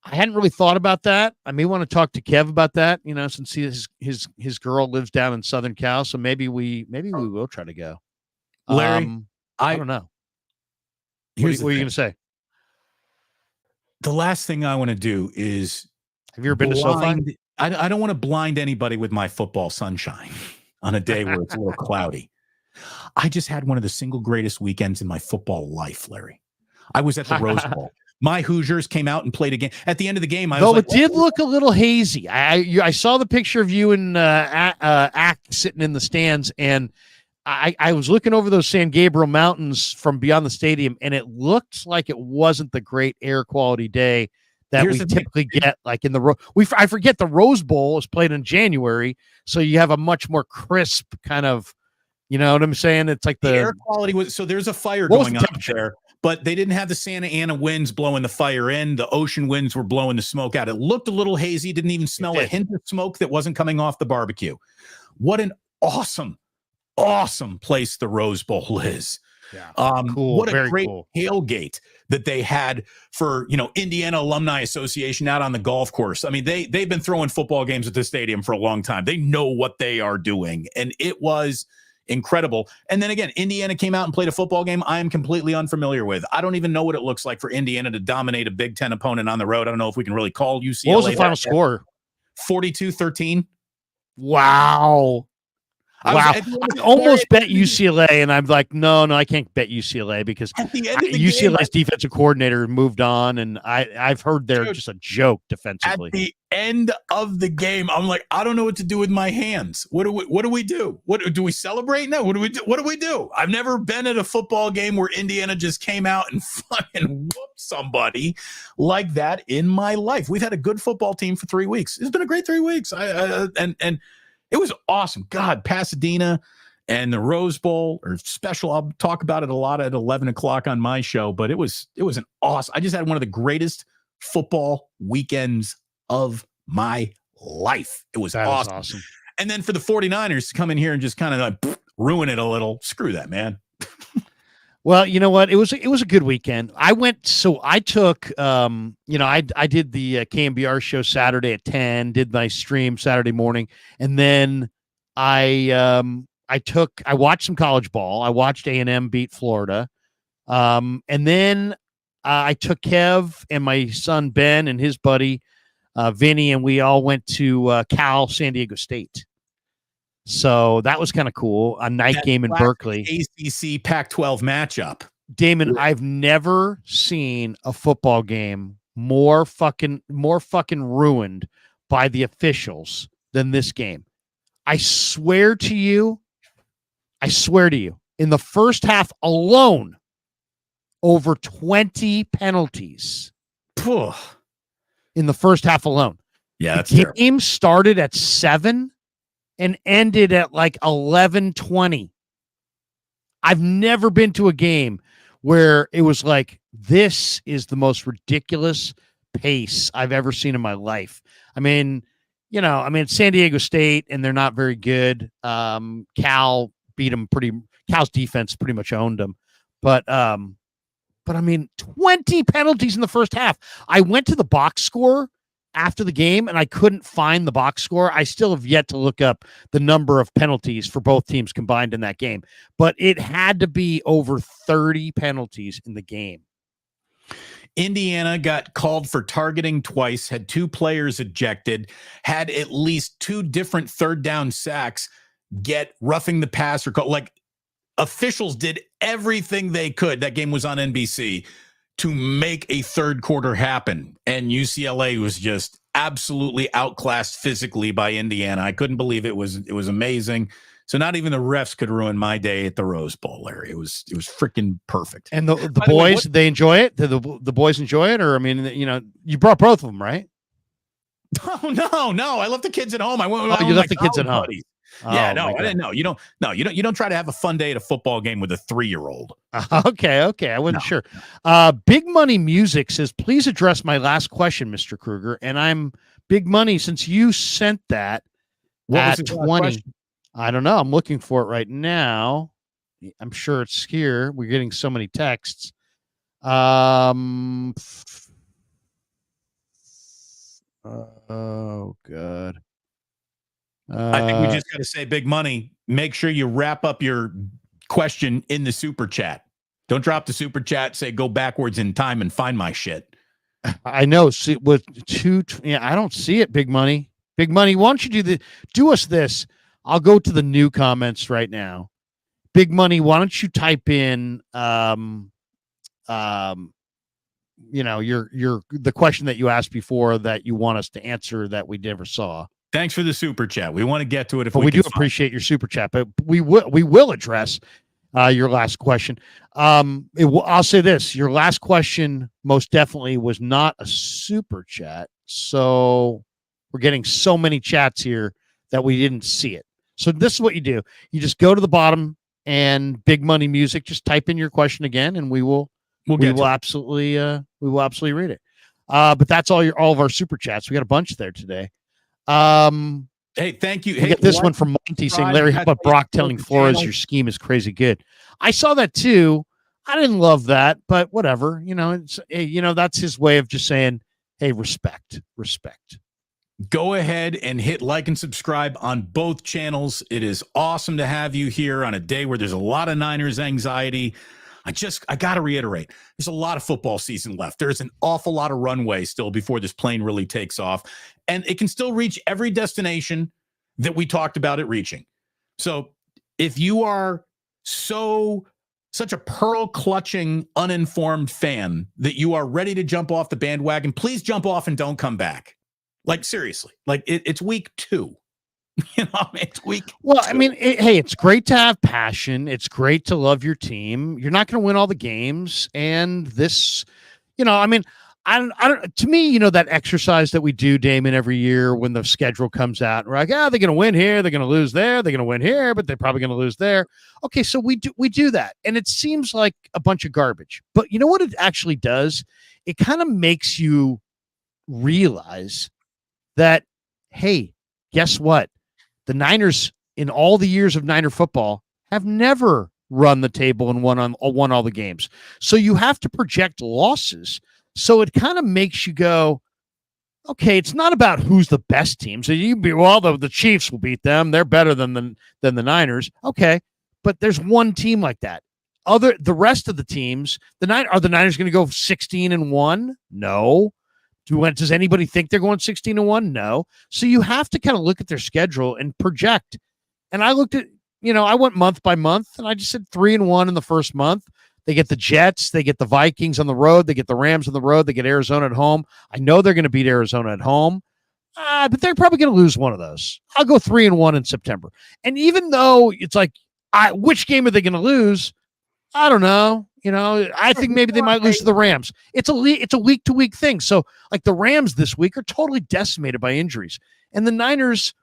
I hadn't really thought about that. I may want to talk to Kev about that, since his girl lives down in Southern Cal. So maybe we will try to go. Larry, I don't know. What are you going to say? The last thing I want to do is, have you ever been to SoFi? I don't want to blind anybody with my football sunshine on a day where it's a little cloudy. I just had one of the single greatest weekends in my football life, Larry. I was at the Rose Bowl. My Hoosiers came out and played a game. At the end of the game, it did look a little hazy. I saw the picture of you and Act sitting in the stands, and I was looking over those San Gabriel Mountains from beyond the stadium, and it looked like it wasn't the great air quality day that we typically get. Like in I forget the Rose Bowl is played in January, so you have a much more crisp kind of, you know what I'm saying? It's like the air quality was. So there's a fire going on there, but they didn't have the Santa Ana winds blowing the fire in. The ocean winds were blowing the smoke out. It looked a little hazy. Didn't even smell a hint of smoke that wasn't coming off the barbecue. What an awesome place the Rose Bowl is. Yeah. Cool. What a great tailgate that they had for, Indiana Alumni Association out on the golf course. I mean, they've been throwing football games at the stadium for a long time. They know what they are doing, and it was incredible. And then again, Indiana came out and played a football game I am completely unfamiliar with. I don't even know what it looks like for Indiana to dominate a Big Ten opponent on the road. I don't know if we can really call UCLA. What was the final score? 42-13. Wow. I almost bet UCLA, and I'm like, no, I can't bet UCLA because UCLA's defensive coordinator moved on, and I've heard they're just a joke defensively. At the end of the game, I'm like, I don't know what to do with my hands. What do we do? What do we celebrate? No, what do we do? What do we do? I've never been at a football game where Indiana just came out and fucking whooped somebody like that in my life. We've had a good football team for 3 weeks. It's been a great 3 weeks. And it was awesome. God, Pasadena and the Rose Bowl are special. I'll talk about it a lot at 11 o'clock on my show, but it was an awesome. I just had one of the greatest football weekends of my life. It was awesome. And then for the 49ers to come in here and just kind of like ruin it a little. Screw that, man. Well, you know what? It was a good weekend. I took, I did the KMBR show Saturday at 10, did my stream Saturday morning. And then I watched some college ball. I watched A&M beat Florida. And then I took Kev and my son, Ben, and his buddy, Vinny, and we all went to Cal San Diego State. So that was kind of cool. A night game in Berkeley. ACC Pac-12 matchup. Damon, I've never seen a football game more fucking ruined by the officials than this game. I swear to you, in the first half alone, over 20 penalties. In the first half alone. Yeah, that's the terrible. game started at 7 and ended at like 11:20. I've never been to a game where it was like, this is the most ridiculous pace I've ever seen in my life. I mean, San Diego State, and they're not very good. Cal beat them Cal's defense pretty much owned them. But I mean, 20 penalties in the first half. I went to the box score after the game, and I couldn't find the box score. I still have yet to look up the number of penalties for both teams combined in that game, but it had to be over 30 penalties in the game. Indiana got called for targeting twice, had 2 players ejected, had at least 2 different third down sacks, get roughing the passer call. Like, officials did everything they could. That game was on NBC to make a third quarter happen. And UCLA was just absolutely outclassed physically by Indiana. I couldn't believe it was amazing. So not even the refs could ruin my day at the Rose Bowl, Larry. It was freaking perfect. And the boys, they enjoy it? The boys enjoy it? Or, I mean, you brought both of them, right? Oh, no. I left the kids at home. You left the kids at home. Buddies. Yeah, no, I didn't know. You don't try to have a fun day at a football game with a 3-year-old. Okay. I wasn't sure. Big Money Music says, please address my last question, Mr. Krueger. And I'm Big Money, since you sent that at 20. I don't know. I'm looking for it right now. I'm sure it's here. We're getting so many texts. Oh, God. I think we just got to say, Big Money, make sure you wrap up your question in the super chat. Don't drop the super chat. Say, go backwards in time and find my shit. I know. See, with I don't see it, Big Money. Big Money, why don't you do us this? I'll go to the new comments right now. Big Money, why don't you type in the question that you asked before that you want us to answer that we never saw. Thanks for the super chat. We want to get to it we do appreciate your super chat, but we will address your last question. I'll say this: your last question most definitely was not a super chat. So we're getting so many chats here that we didn't see it. So this is what you do: you just go to the bottom and Big Money Music. Just type in your question again, and we will absolutely read it. But that's all of our super chats. We got a bunch there today. Hey, thank you. We get this one from Monty saying, Larry, how about Brock telling Flores your scheme is crazy good? I saw that too. I didn't love that, but whatever. It's that's his way of just saying, hey, respect. Go ahead and hit like and subscribe on both channels. It is awesome to have you here on a day where there's a lot of Niners anxiety. I got to reiterate, there's a lot of football season left. There's an awful lot of runway still before this plane really takes off. And it can still reach every destination that we talked about it reaching. So if you are such a pearl-clutching, uninformed fan that you are ready to jump off the bandwagon, please jump off and don't come back. Like, seriously. Like, it's week 2. It's week. Well, I mean, it's great to have passion. It's great to love your team. You're not going to win all the games, and this, I mean, I don't. To me, that exercise that we do, Damon, every year when the schedule comes out, we're like, they're going to win here, they're going to lose there, they're going to win here, but they're probably going to lose there. Okay, so we do that, and it seems like a bunch of garbage. But you know what it actually does? It kind of makes you realize that, hey, guess what? The Niners, in all the years of Niner football, have never run the table and won all the games. So you have to project losses. So it kind of makes you go, okay, it's not about who's the best team. So the Chiefs will beat them. They're better than the Niners. Okay, but there's one team like that. The rest of the teams, are the Niners going to go 16-1? No. Does anybody think they're going 16-1? No. So you have to kind of look at their schedule and project. And I looked at, I went month by month, and I just said 3-1 in the first month. They get the Jets, they get the Vikings on the road, they get the Rams on the road, they get Arizona at home. I know they're going to beat Arizona at home, but they're probably going to lose one of those. I'll go 3-1 in September. And even though it's like, which game are they going to lose? I don't know. I think maybe they might lose to the Rams. It's a week-to-week thing. So, like, the Rams this week are totally decimated by injuries. And the Niners,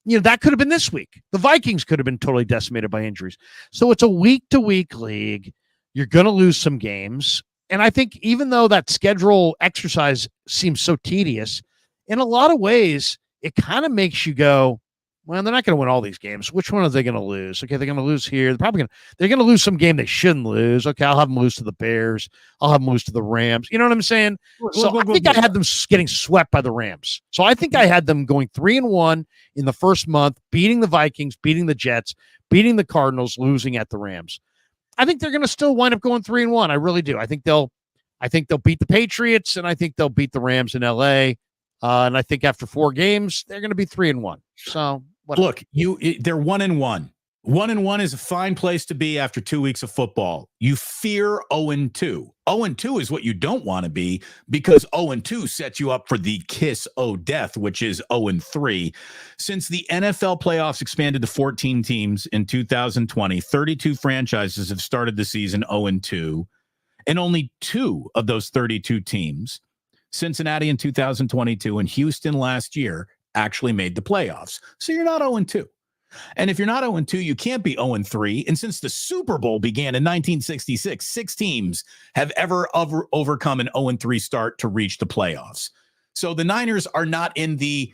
that could have been this week. The Vikings could have been totally decimated by injuries. So it's a week-to-week league. You're going to lose some games. And I think even though that schedule exercise seems so tedious, in a lot of ways, it kind of makes you go, well, they're not going to win all these games. Which one are they going to lose? Okay, they're going to lose here. They're going to lose some game they shouldn't lose. Okay, I'll have them lose to the Bears. I'll have them lose to the Rams. You know what I'm saying? So I think I had them getting swept by the Rams. So I think I had them going 3-1 in the first month, beating the Vikings, beating the Jets, beating the Cardinals, losing at the Rams. I think they're going to still wind up going 3-1. I really do. I think they'll beat the Patriots, and I think they'll beat the Rams in LA. And I think after 4 games, they're going to be 3-1. So. Look, they're 1-1. 1-1 is a fine place to be after 2 weeks of football. You fear 0-2. 0-2 is what you don't want to be, because 0-2 sets you up for the kiss o death, which is 0-3. Since the NFL playoffs expanded to 14 teams in 2020, 32 franchises have started the season 0-2, and only 2 of those 32 teams, Cincinnati in 2022 and Houston last year, actually made the playoffs. So you're not 0-2. And if you're not 0-2, you can't be 0-3. And since the Super Bowl began in 1966, 6 teams have ever overcome an 0-3 start to reach the playoffs. So the Niners are not in the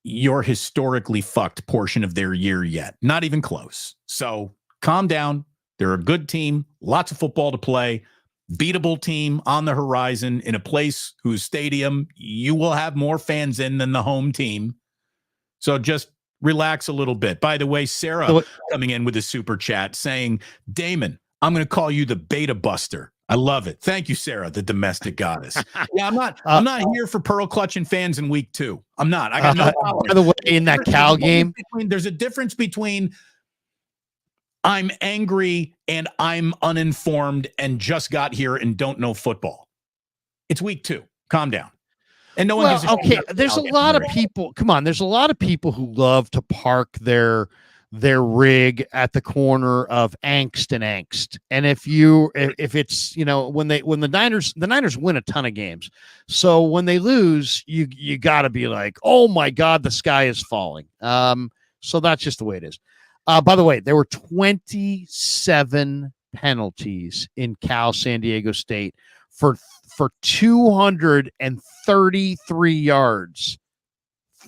you're historically fucked portion of their year yet. Not even close. So calm down. They're a good team. Lots of football to play. Beatable team on the horizon in a place whose stadium you will have more fans in than the home team. So just relax a little bit. By the way, Sarah coming in with a super chat saying, Damon, I'm going to call you the beta buster. I love it. Thank you, Sarah, the domestic goddess. Yeah, I'm not here for pearl clutching fans in week 2. I'm not. I got no power. By the way, in that Cal game, there's a difference between I'm angry and I'm uninformed and just got here and don't know football. It's week 2. Calm down. And no one gives a okay. There's a lot of people. Come on. There's a lot of people who love to park their rig at the corner of angst and angst. And if it's, when the Niners win a ton of games. So when they lose, you got to be like, oh my God, the sky is falling. So that's just the way it is. By the way, there were 27 penalties in Cal San Diego State for 233 yards.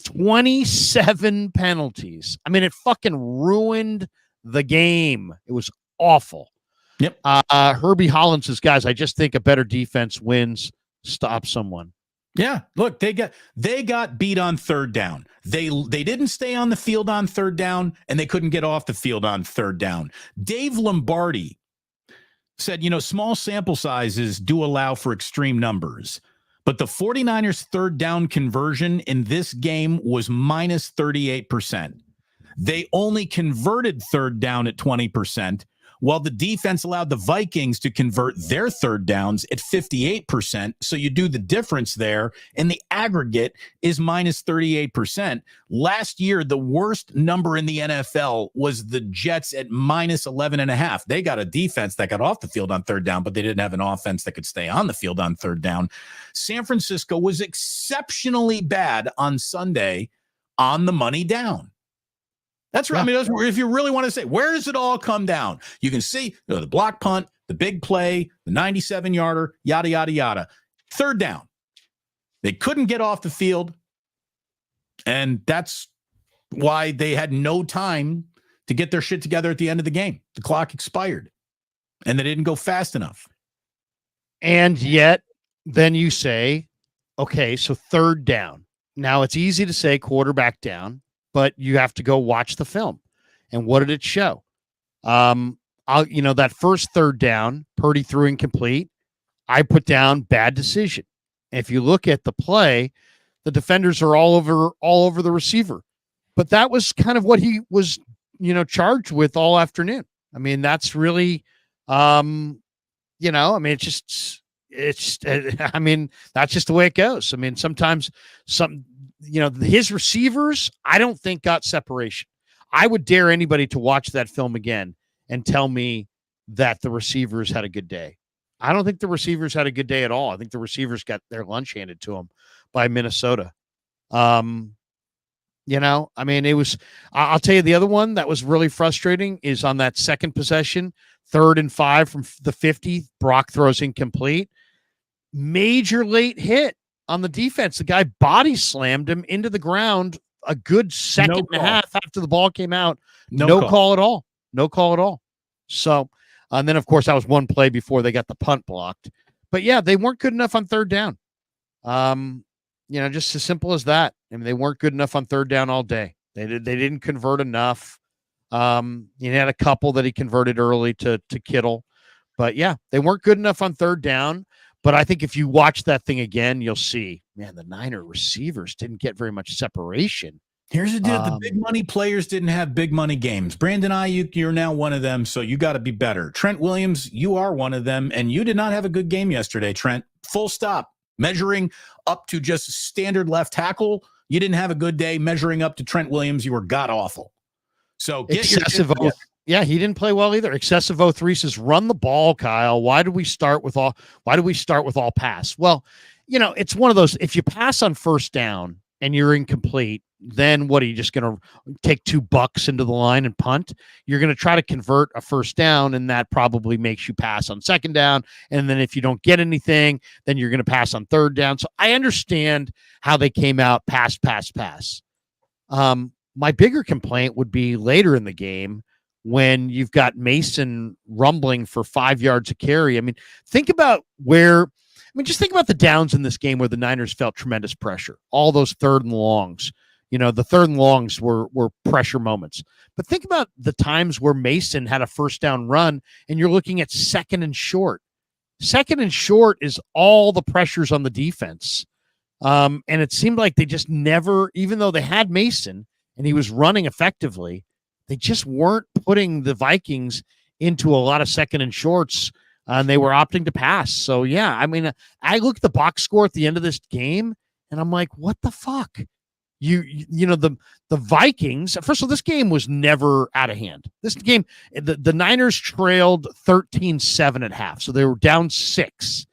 27 penalties. I mean, it fucking ruined the game. It was awful. Yep. Herbie Holland says, guys, I just think a better defense wins. Stop someone. Yeah, look, they got beat on third down. They didn't stay on the field on third down, and they couldn't get off the field on third down. Dave Lombardi said, small sample sizes do allow for extreme numbers, but the 49ers third down conversion in this game was minus 38%. They only converted third down at 20%, while the defense allowed the Vikings to convert their third downs at 58%. So you do the difference there, and the aggregate is minus 38%. Last year, the worst number in the NFL was the Jets at minus 11.5. They got a defense that got off the field on third down, but they didn't have an offense that could stay on the field on third down. San Francisco was exceptionally bad on Sunday on the money down. That's right. Yeah. I mean, if you really want to say, where does it all come down? You can see the block punt, the big play, the 97-yarder, yada, yada, yada. Third down. They couldn't get off the field, and that's why they had no time to get their shit together at the end of the game. The clock expired, and they didn't go fast enough. And yet, then you say, okay, so third down. Now, it's easy to say quarterback down, but you have to go watch the film. And what did it show? That first third down, Purdy threw incomplete. I put down bad decision. If you look at the play, the defenders are all over the receiver. But that was kind of what he was, charged with all afternoon. I mean, that's really, that's just the way it goes. I mean, sometimes his receivers, I don't think got separation. I would dare anybody to watch that film again and tell me that the receivers had a good day. I don't think the receivers had a good day at all. I think the receivers got their lunch handed to them by Minnesota. I mean, it was, I'll tell you the other one that was really frustrating is on that second possession, 3rd and 5 from the 50, Brock throws incomplete. Major late hit on the defense. The guy body slammed him into the ground a good second and a half after the ball came out. No call at all. No call at all. So, and then of course that was one play before they got the punt blocked. But yeah, they weren't good enough on 3rd down. Just as simple as that. I mean, they weren't good enough on 3rd down all day. They didn't convert enough. He had a couple that he converted early to Kittle, but yeah, they weren't good enough on 3rd down. But I think if you watch that thing again, you'll see, man, the Niner receivers didn't get very much separation. Here's the deal. The big money players didn't have big money games. Brandon Ayuk, you're now one of them, so you got to be better. Trent Williams, you are one of them, and you did not have a good game yesterday, Trent. Full stop. Measuring up to just standard left tackle, you didn't have a good day. Measuring up to Trent Williams, you were god-awful. So excessive. Yeah, he didn't play well either. Excessive 03 says, run the ball, Kyle. Why do we start with all pass? Well, it's one of those, if you pass on 1st down and you're incomplete, then what are you just going to take $2 into the line and punt? You're going to try to convert a 1st down, and that probably makes you pass on 2nd down. And then if you don't get anything, then you're going to pass on 3rd down. So I understand how they came out pass. My bigger complaint would be later in the game when you've got Mason rumbling for 5 yards a carry. I mean, think about just think about the downs in this game where the Niners felt tremendous pressure. All those 3rd and longs. The 3rd and longs were pressure moments. But think about the times where Mason had a 1st down run and you're looking at 2nd and short. 2nd and short is all the pressures on the defense. And it seemed like they just never, even though they had Mason and he was running effectively, they just weren't putting the Vikings into a lot of 2nd and shorts, and they were opting to pass. So, yeah, I mean, I look at the box score at the end of this game, and I'm like, what the fuck? The Vikings, first of all, this game was never out of hand. This game, the Niners trailed 13-7 at half, so they were down 6.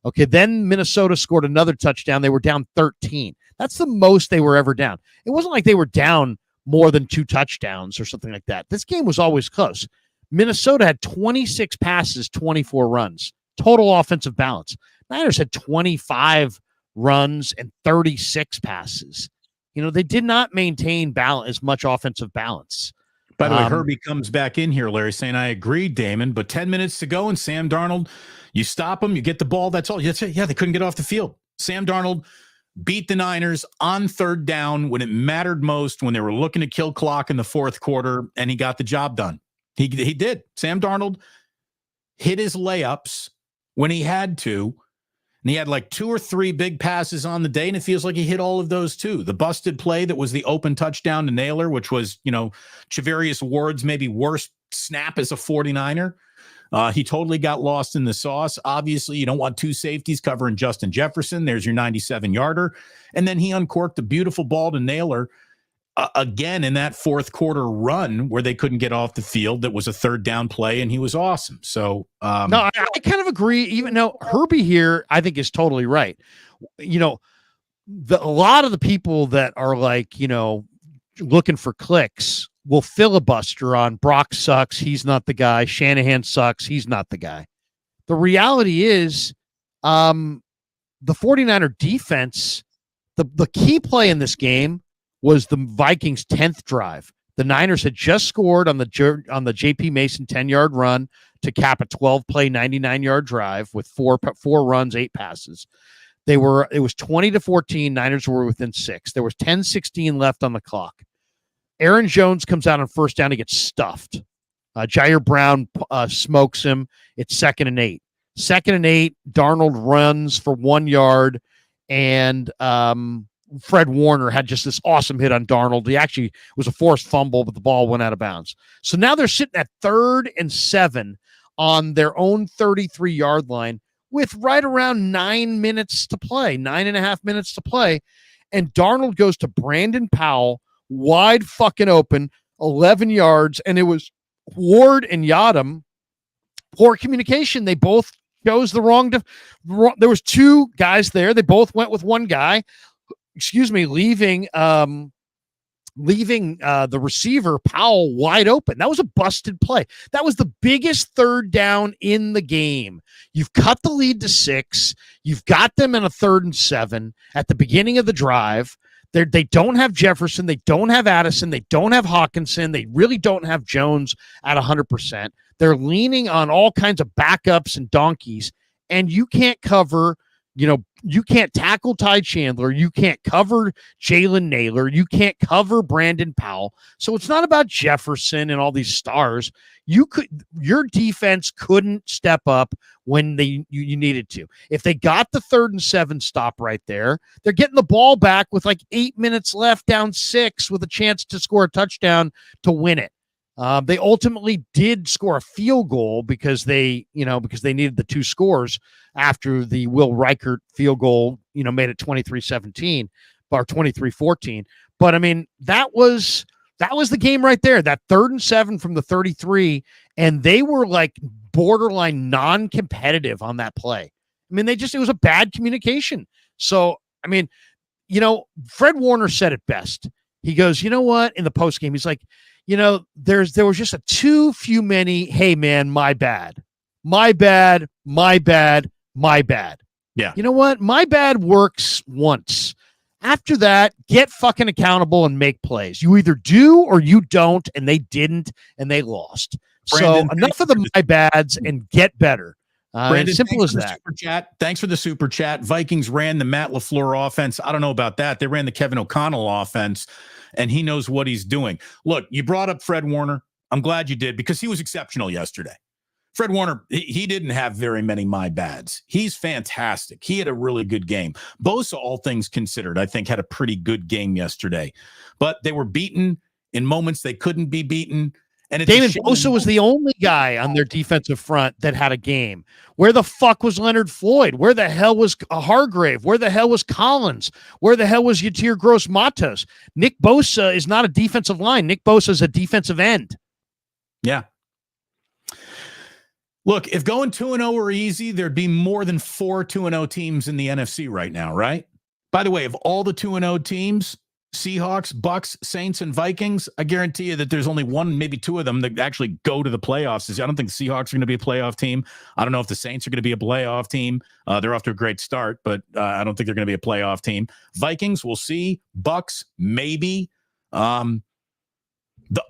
Okay, then Minnesota scored another touchdown. They were down 13. That's the most they were ever down. It wasn't like they were down more than 2 touchdowns or something like that. This game was always close. Minnesota had 26 passes, 24 runs, total offensive balance. Niners had 25 runs and 36 passes. They did not maintain as much offensive balance. By the way, Herbie comes back in here, Larry, saying, I agree, Damon, but 10 minutes to go and Sam Darnold, you stop him, you get the ball, that's all. Yeah, they couldn't get off the field. Sam Darnold beat the Niners on 3rd down when it mattered most, when they were looking to kill clock in the 4th quarter, and he got the job done. He did. Sam Darnold hit his layups when he had to, and he had like 2 or 3 big passes on the day, and it feels like he hit all of those too. The busted play that was the open touchdown to Naylor, which was, Chavarius Ward's maybe worst snap as a 49er. He totally got lost in the sauce. Obviously, you don't want 2 safeties covering Justin Jefferson. There's your 97-yarder. And then he uncorked a beautiful ball to Naylor again in that 4th quarter run where they couldn't get off the field. That was a 3rd down play, and he was awesome. So, no, I kind of agree. Even though Herbie here, I think, is totally right. A lot of the people that are like, looking for clicks will filibuster on Brock sucks. He's not the guy. Shanahan sucks. He's not the guy. The reality is, the 49er defense, the key play in this game was the Vikings' 10th drive. The Niners had just scored on the JP Mason 10-yard run to cap a 12-play 99-yard drive with four runs, 8 passes. It was 20-14. Niners were within 6. There was 10-16 left on the clock. Aaron Jones comes out on 1st down. He gets stuffed. Jair Brown smokes him. It's 2nd and 8. 2nd and 8. Darnold runs for 1 yard, and Fred Warner had just this awesome hit on Darnold. He actually was a forced fumble, but the ball went out of bounds. So now they're sitting at 3rd and 7 on their own 33-yard line with right around 9 minutes to play, 9.5 minutes to play. And Darnold goes to Brandon Powell, wide fucking open, 11 yards. And it was Ward and Yadam poor communication. They both chose the wrong. There was two guys there. They both went with one guy. Leaving the receiver Powell wide open. That was a busted play. That was the biggest third down in the game. You've cut the lead to 6. You've got them in a 3rd and 7 at the beginning of the drive. They don't have Jefferson. They don't have Addison. They don't have Hawkinson. They really don't have Jones at 100%. They're leaning on all kinds of backups and donkeys, and you can't cover, you can't tackle Ty Chandler. You can't cover Jalen Naylor. You can't cover Brandon Powell. So it's not about Jefferson and all these stars. Your defense couldn't step up when you needed to. If they got the 3rd and 7 stop right there, they're getting the ball back with like 8 minutes left, down 6, with a chance to score a touchdown to win it. They ultimately did score a field goal because they needed the 2 scores after the Will Reichert field goal, made it 23-17 or 23-14. But I mean, that was the game right there. That 3rd and 7 from the 33, and they were like borderline non-competitive on that play. I mean, it was a bad communication. So, I mean, Fred Warner said it best. He goes, you know what? In the post game, he's like, there was just too few many, hey man, my bad. Yeah. You know what? My bad works once. After that, get fucking accountable and make plays. You either do or you don't, and they didn't, and they lost. Brandon, so enough of the my bads and get better. Brandon, simple as that. Super chat. Thanks for the super chat. Vikings ran the Matt LaFleur offense. I don't know about that. They ran the Kevin O'Connell offense, and he knows what he's doing. Look, you brought up Fred Warner. I'm glad you did, because he was exceptional yesterday. Fred Warner, he didn't have very many my bads. He's fantastic. He had a really good game. Bosa, all things considered, I think had a pretty good game yesterday. But they were beaten in moments they couldn't be beaten. And David Bosa was the only guy on their defensive front that had a game. Where the fuck was Leonard Floyd? Where the hell was Hargrave? Where the hell was Collins? Where the hell was Yatir Gross-Matos? Nick Bosa is not a defensive line. Nick Bosa is a defensive end. Yeah. Look, if going 2-0 were easy, there'd be more than 4 2-0 teams in the NFC right now, right? By the way, of all the 2-0 teams, Seahawks, Bucks, Saints, and Vikings, I guarantee you that there's only 1, maybe 2 of them that actually go to the playoffs. I don't think the Seahawks are going to be a playoff team. I don't know if the Saints are going to be a playoff team. They're off to a great start, but I don't think they're going to be a playoff team. Vikings, we'll see. Bucks, maybe. The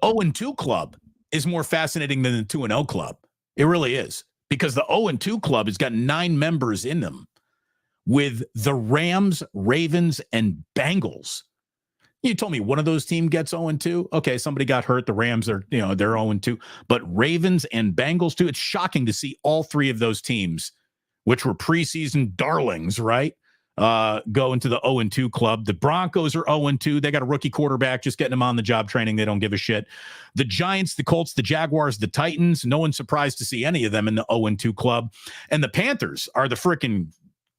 0-2 club is more fascinating than the 2-0 club. It really is, because the 0-2 club has got 9 members in them, with the Rams, Ravens, and Bengals. You told me one of those teams gets 0-2. Okay, somebody got hurt. The Rams are, they're 0-2. But Ravens and Bengals too. It's shocking to see all 3 of those teams, which were preseason darlings, right, go into the 0-2 club. The Broncos are 0-2. They got a rookie quarterback, just getting them on the job training. They don't give a shit. The Giants, the Colts, the Jaguars, the Titans. No one's surprised to see any of them in the 0-2 club. And the Panthers are the freaking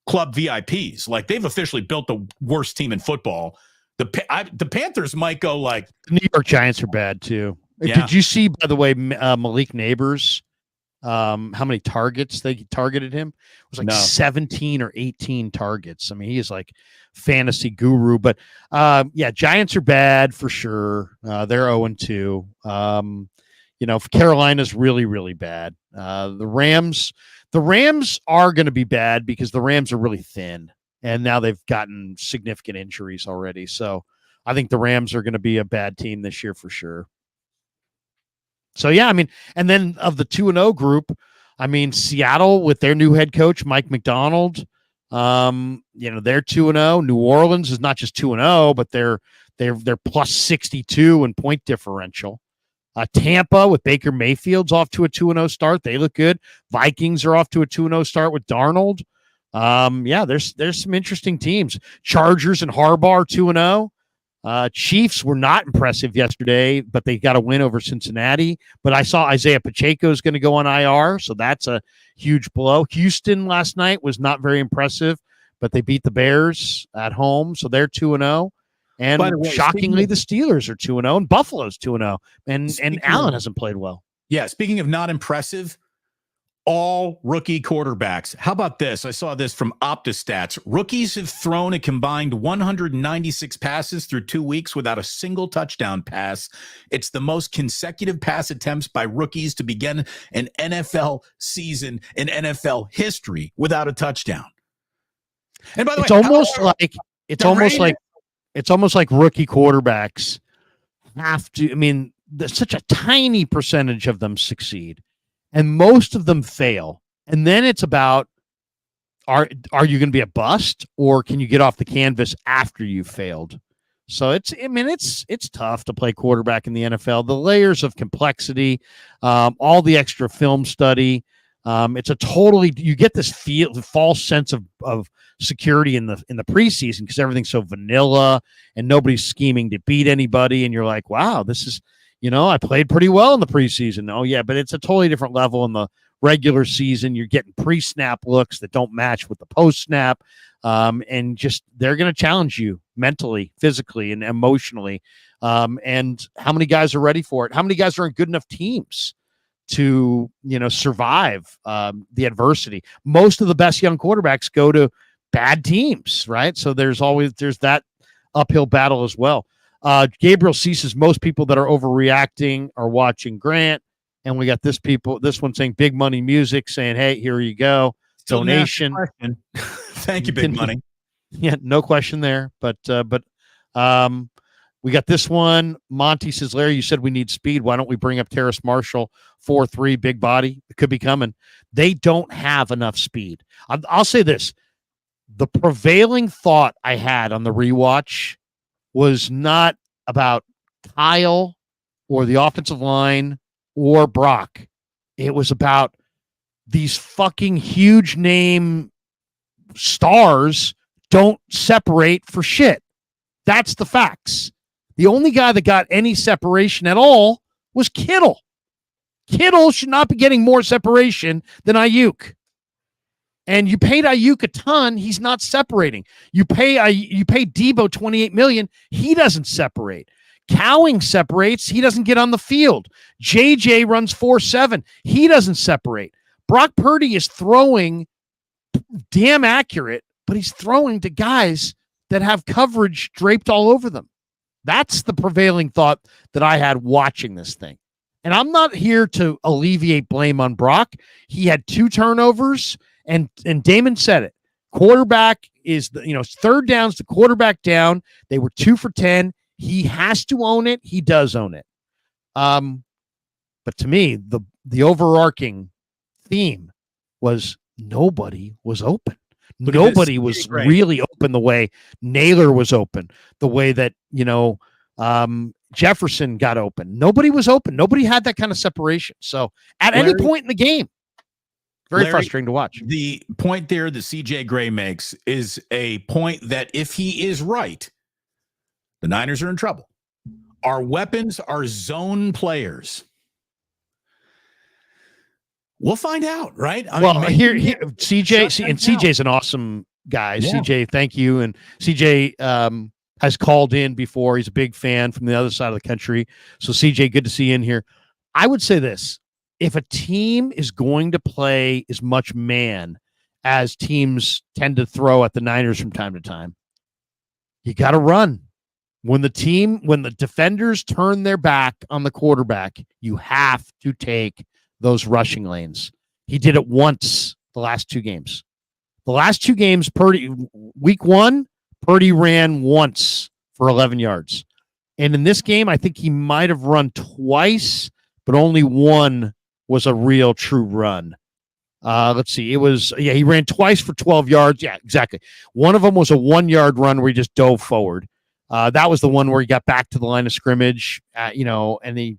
club VIPs. Like, they've officially built the worst team in football. The Panthers might go like... The New York Giants are bad, too. Yeah. Did you see, by the way, Malik Neighbors, how many targets they targeted him? It was like 17 or 18 targets. I mean, he is like fantasy guru. But, Giants are bad for sure. They're 0-2. Carolina's really, really bad. The Rams are going to be bad because the Rams are really thin. And now they've gotten significant injuries already. So I think the Rams are going to be a bad team this year for sure. So, yeah, I mean, and then of the 2-0 group, I mean, Seattle with their new head coach, Mike McDonald, they're 2-0. New Orleans is not just 2-0, but they're plus 62 in point differential. Tampa with Baker Mayfield's off to a 2-0 start. They look good. Vikings are off to a 2-0 start with Darnold. There's some interesting teams. Chargers and Harbaugh 2-0. Chiefs were not impressive yesterday, but they got a win over Cincinnati. But I saw Isaiah Pacheco is going to go on IR, so that's a huge blow. Houston last night was not very impressive, but they beat the Bears at home, so they're 2-0. And way, shockingly, the Steelers are 2-0, and Buffalo's 2-0. And Allen hasn't played well. Yeah, speaking of not impressive, all rookie quarterbacks. How about this? I saw this from OptaStats. Rookies have thrown a combined 196 passes through 2 weeks without a single touchdown pass. It's the most consecutive pass attempts by rookies to begin an NFL season in NFL history without a touchdown. And by the way, it's almost like rookie quarterbacks have to. I mean, there's such a tiny percentage of them succeed, and most of them fail. And then it's about, are you going to be a bust, or can you get off the canvas after you've failed? So it's tough to play quarterback in the NFL. The layers of complexity, all the extra film study. You get this false sense of security in the preseason because everything's so vanilla and nobody's scheming to beat anybody. And you're like, wow, this is, I played pretty well in the preseason. Oh yeah, but it's a totally different level in the regular season. You're getting pre-snap looks that don't match with the post-snap. And just, they're going to challenge you mentally, physically, and emotionally. And how many guys are ready for it? How many guys are in good enough teams to survive the adversity? Most of the best young quarterbacks go to bad teams, right? So there's that uphill battle as well. Gabriel ceases. Most people that are overreacting are watching Grant, and we got this one saying Big Money Music saying, hey, here you go, donation. Thank you, Big Money. Yeah, no question there. But we got this one. Monty says, Larry, you said we need speed. Why don't we bring up Terrace Marshall, 4'3", big body? It could be coming. They don't have enough speed. I'll say this. The prevailing thought I had on the rewatch was not about Kyle or the offensive line or Brock. It was about these fucking huge name stars don't separate for shit. That's the facts. The only guy that got any separation at all was Kittle. Kittle should not be getting more separation than Ayuk. And you paid Ayuk a ton, he's not separating. You pay Debo $28 million, he doesn't separate. Cowing separates, he doesn't get on the field. JJ runs 4.7, he doesn't separate. Brock Purdy is throwing damn accurate, but he's throwing to guys that have coverage draped all over them. That's the prevailing thought that I had watching this thing. And I'm not here to alleviate blame on Brock. He had 2 turnovers, and Damon said it. Quarterback is third down's the quarterback down. They were 2 for 10. He has to own it. He does own it. But to me, the overarching theme was nobody was open. Nobody was really open the way Naylor was open, the way that, Jefferson got open. Nobody was open. Nobody had that kind of separation. So at any point in the game, very frustrating to watch. The point there that CJ Gray makes is a point that if he is right, the Niners are in trouble. Our weapons are zone players. We'll find out, right? Here, CJ, and CJ's an awesome guy. Yeah. CJ, thank you. And CJ has called in before. He's a big fan from the other side of the country. So CJ, good to see you in here. I would say this. If a team is going to play as much man as teams tend to throw at the Niners from time to time, you got to run. When the defenders turn their back on the quarterback, you have to take those rushing lanes. He did it once the last 2 games. The last 2 games, week 1, Purdy ran once for 11 yards. And in this game, I think he might have run twice, but only one was a real true run. Let's see. He ran twice for 12 yards. Yeah, exactly. One of them was a 1-yard run where he just dove forward. That was the one where he got back to the line of scrimmage, and he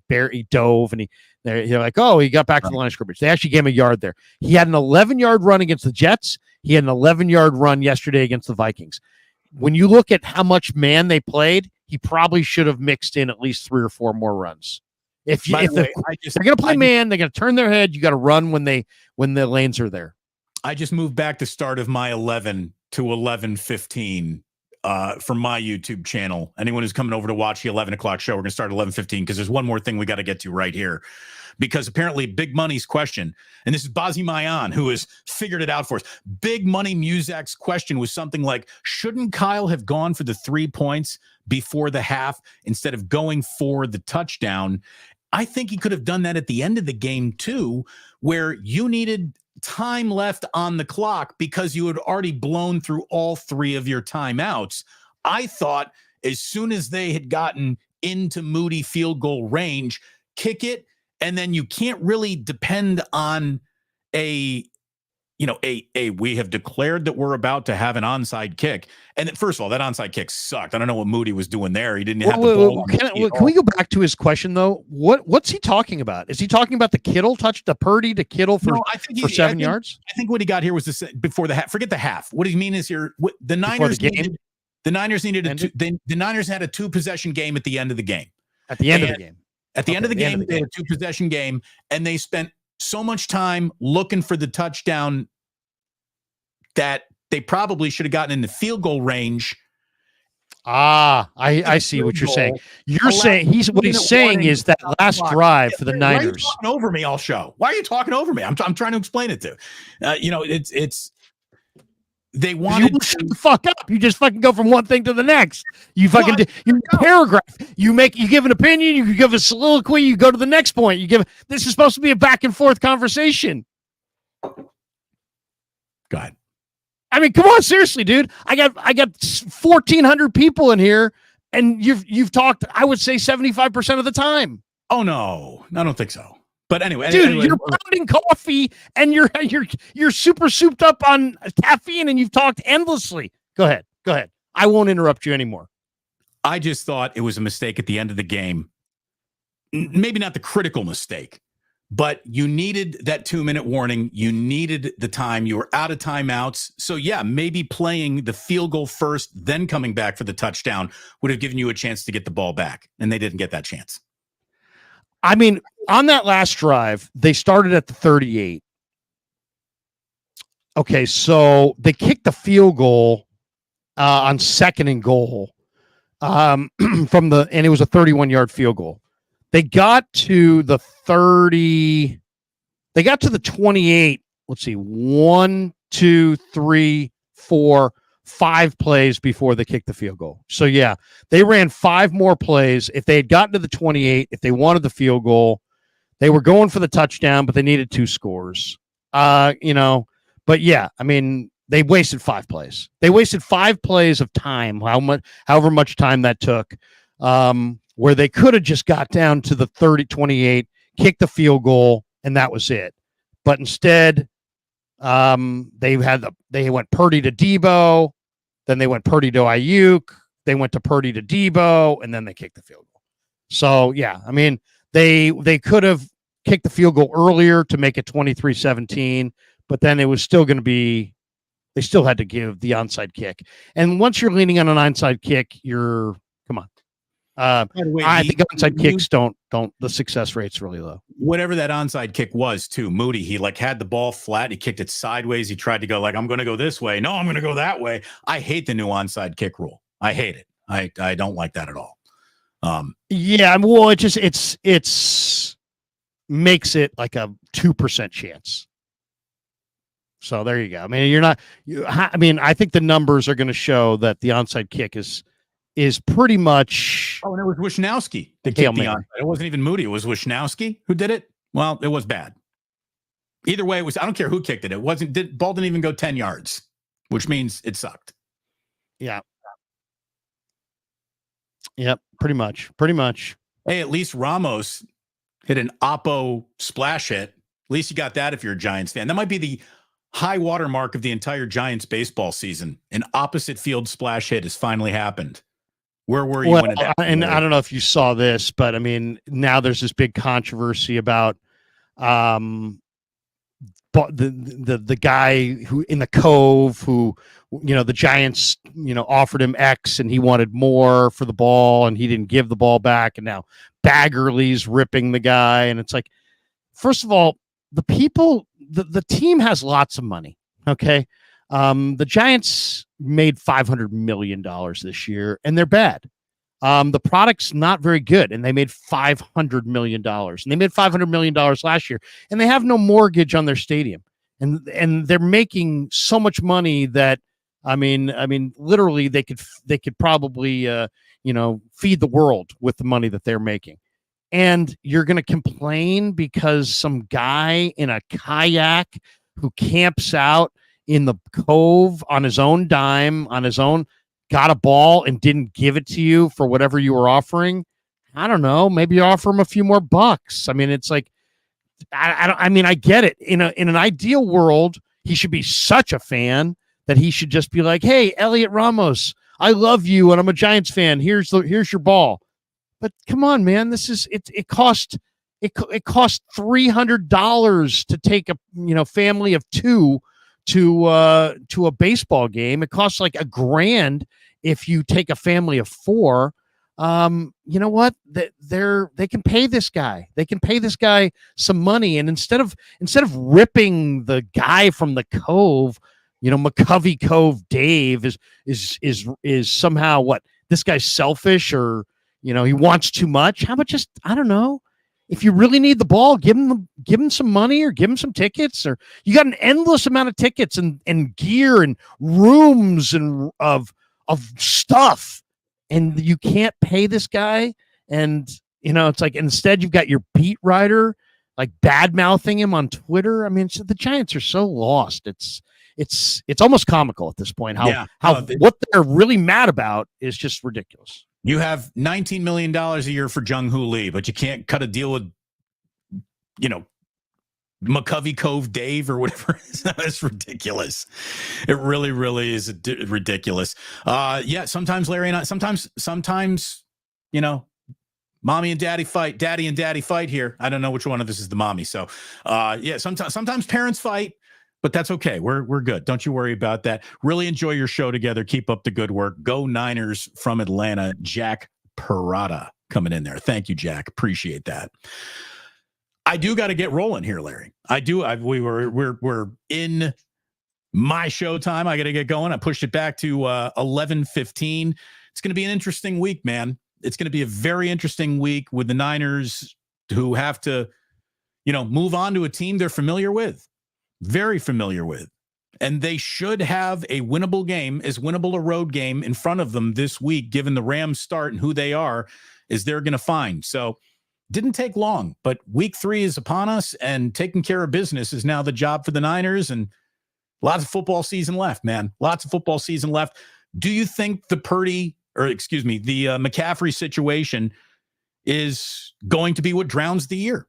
dove, and you're like, oh, he got back to the line of scrimmage. They actually gave him a yard there. He had an 11-yard run against the Jets. He had an 11-yard run yesterday against the Vikings. When you look at how much man they played, he probably should have mixed in at least 3 or 4 more runs. If they're going to play man, they're going to turn their head. You got to run when the lanes are there. I just moved back the start of my 11 to 11:15 from my YouTube channel. Anyone who's coming over to watch the 11 o'clock show, we're going to start at 11:15 because there's one more thing we got to get to right here. Because apparently Big Money's question, and this is Bazi Mayan who has figured it out for us. Big Money Muzak's question was something like, shouldn't Kyle have gone for the 3 points before the half instead of going for the touchdown? I think he could have done that at the end of the game too, where you needed time left on the clock because you had already blown through all 3 of your timeouts. I thought as soon as they had gotten into Moody field goal range, kick it. And then you can't really depend on we have declared that we're about to have an onside kick. And first of all, that onside kick sucked. I don't know what Moody was doing there. He didn't have the ball. Can we go back to his question though? What's he talking about? Is he talking about the Purdy to Kittle for 7 yards? I think what he got here was before the half. Forget the half. What he mean is here, the Niners needed. The Niners needed the Niners had a 2-possession game at the end of the game. At the end of the game. At the end of the game, they had a 2-possession game, and they spent so much time looking for the touchdown that they probably should have gotten in the field goal range. I see what you're saying. You're saying what he's saying is that last drive for the Niners. Why are you talking over me all show? Why are you talking over me? I'm trying to explain it to. It's. They wanted you shut the fuck up. You just fucking go from one thing to the next. You fucking you paragraph. You give an opinion. You give a soliloquy. You go to the next point. This is supposed to be a back and forth conversation. Go ahead. I mean, come on, seriously, dude. I got 1,400 people in here, and you've talked. I would say 75% of the time. Oh no, I don't think so. But anyway, dude, you're pounding coffee and you're super souped up on caffeine and you've talked endlessly. Go ahead. I won't interrupt you anymore. I just thought it was a mistake at the end of the game. Maybe not the critical mistake, but you needed that 2-minute warning. You needed the time. You were out of timeouts. So yeah, maybe playing the field goal first, then coming back for the touchdown would have given you a chance to get the ball back. And they didn't get that chance. I mean, on that last drive, they started at the 38. Okay, so they kicked the field goal on 2nd and goal and it was a 31-yard field goal. They got to the 30. They got to the 28. Let's see, 1, 2, 3, 4, 5 plays before they kicked the field goal. So yeah, they ran 5 more plays. If they had gotten to the 28, if they wanted the field goal, they were going for the touchdown, but they needed 2 scores. But yeah, I mean, they wasted 5 plays. They wasted 5 plays of time, however much time that took, where they could have just got down to the 28, kicked the field goal, and that was it. But instead, they went Purdy to Debo, then they went Purdy to Ayuk, they went to Purdy to Debo, and then they kicked the field goal. So yeah, I mean, they could have kicked the field goal earlier to make it 23-17, but then it was still going to be, they still had to give the onside kick. And once you're leaning on an onside kick, come on. I think onside kicks don't, the success rate's really low. Whatever that onside kick was too, Moody, he had the ball flat. He kicked it sideways. He tried to go I'm going to go this way. No, I'm going to go that way. I hate the new onside kick rule. I hate it. I don't like that at all. Yeah. Well, it's makes it like a 2% chance. So there you go. I mean, I think the numbers are going to show that the onside kick is pretty much. Oh, and it was Wishnowsky that kicked the onside. It wasn't even Moody. It was Wishnowsky who did it. Well, it was bad. Either way, I don't care who kicked it. Ball didn't even go 10 yards, which means it sucked. Yeah. Yep. Pretty much. Hey, at least Ramos hit an Oppo splash hit. At least you got that if you're a Giants fan. That might be the high water mark of the entire Giants baseball season. An opposite field splash hit has finally happened. Where were you when it happened? And I don't know if you saw this, but I mean, now there's this big controversy about the guy who in the Cove who, the Giants, offered him X and he wanted more for the ball and he didn't give the ball back. And now Baggerly's ripping the guy. And it's like, first of all, the team has lots of money. Okay. The Giants made $500 million this year, and they're bad. The product's not very good, and they made $500 million. And they made $500 million last year, and they have no mortgage on their stadium. And they're making so much money that I mean, literally they could probably feed the world with the money that they're making. And you're going to complain because some guy in a kayak who camps out in the cove on his own dime, on his own, got a ball and didn't give it to you for whatever you were offering. I don't know. Maybe you offer him a few more bucks. I mean, it's like, I get it. In an ideal world, he should be such a fan that he should just be like, "Hey, Elliot Ramos, I love you, and I'm a Giants fan. Here's your ball." But come on, man, it cost $300 to take a family of two to a baseball game. It costs like $1,000 if you take a family of four. You know what? They can pay this guy. They can pay this guy some money, and instead of ripping the guy from the cove, McCovey Cove Dave is somehow what, this guy's selfish, or he wants too much. How about just, I don't know, if you really need the ball, give him some money, or give him some tickets, or you got an endless amount of tickets and gear and rooms and of stuff, and you can't pay this guy. And it's like, instead you've got your beat writer like bad mouthing him on Twitter. I mean, the Giants are so lost. It's almost comical at this point. What they're really mad about is just ridiculous. You have $19 million a year for Jung Hoo Lee, but you can't cut a deal with, McCovey Cove Dave or whatever. That's ridiculous. It really, really is ridiculous. Sometimes Larry and I, sometimes, mommy and daddy fight, daddy and daddy fight here. I don't know which one of us is the mommy. So, sometimes parents fight, but that's okay. We're good. Don't you worry about that. Really enjoy your show together. Keep up the good work. Go Niners from Atlanta. Jack Parada coming in there. Thank you, Jack. Appreciate that. I do got to get rolling here, Larry. I do. We're in my show time. I got to get going. I pushed it back to 11:15. It's going to be an interesting week, man. It's going to be a very interesting week with the Niners, who have to, move on to a team they're familiar with. Very familiar with, and they should have a winnable game, as winnable a road game in front of them this week, given the Rams start and who they are, is they're going to find. So didn't take long, but week 3 is upon us, and taking care of business is now the job for the Niners, and lots of football season left, man. Lots of football season left. Do you think the McCaffrey situation is going to be what drowns the year?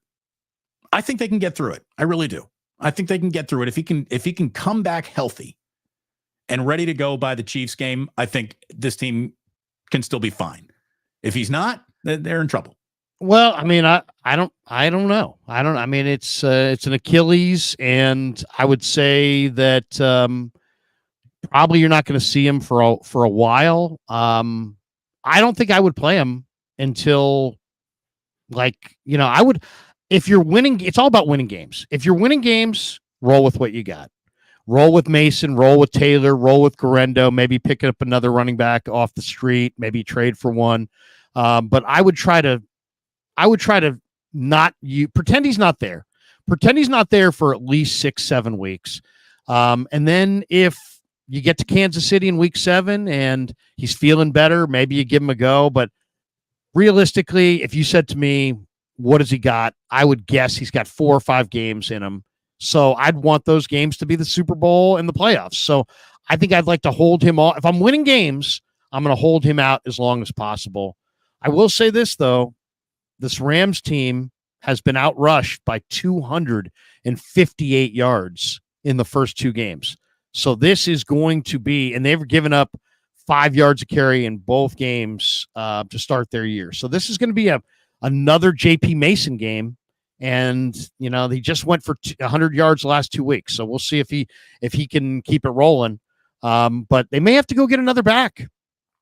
I think they can get through it. I really do. I think they can get through it. If he can come back healthy and ready to go by the Chiefs game, I think this team can still be fine. If he's not, they're in trouble. Well, I mean, I don't know. I mean, it's an Achilles, and I would say that probably you're not going to see him for a while. I don't think I would play him until, I would. If you're winning, it's all about winning games. If you're winning games, roll with what you got. Roll with Mason, roll with Taylor, roll with Garendo, maybe pick up another running back off the street, maybe trade for one. But I would try to not pretend he's not there. Pretend he's not there for at least 6-7 weeks. And then if you get to Kansas City in week 7 and he's feeling better, maybe you give him a go. But realistically, if you said to me, what has he got? I would guess he's got 4 or 5 games in him. So I'd want those games to be the Super Bowl and the playoffs. So I think I'd like to hold him all. If I'm winning games, I'm going to hold him out as long as possible. I will say this, though. This Rams team has been outrushed by 258 yards in the first 2 games. So this is going to be, and they've given up 5 yards a carry in both games to start their year. So this is going to be another JP Mason game, and he just went for 100 yards the last 2 weeks. So we'll see if he can keep it rolling. But they may have to go get another back.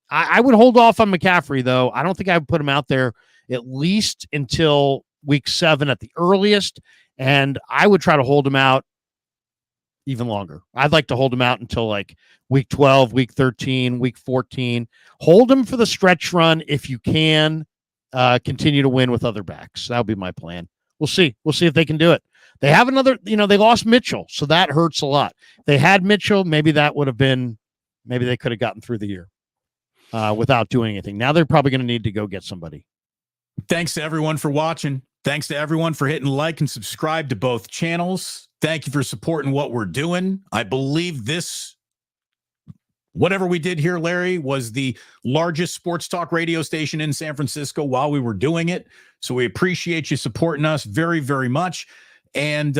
I would hold off on McCaffrey, though. I don't think I would put him out there at least until week 7 at the earliest, and I would try to hold him out even longer. I'd like to hold him out until like week 12, week 13, week 14. Hold him for the stretch run if you can. Continue to win with other backs. That would be my plan. We'll see. We'll see if they can do it. They have another, they lost Mitchell, so that hurts a lot. They had Mitchell, maybe that would have been, maybe they could have gotten through the year without doing anything. Now they're probably going to need to go get somebody. Thanks to everyone for watching. Thanks to everyone for hitting like and subscribe to both channels. Thank you for supporting what we're doing. I believe this, whatever we did here, Larry, was the largest sports talk radio station in San Francisco while we were doing it. So we appreciate you supporting us very, very much. And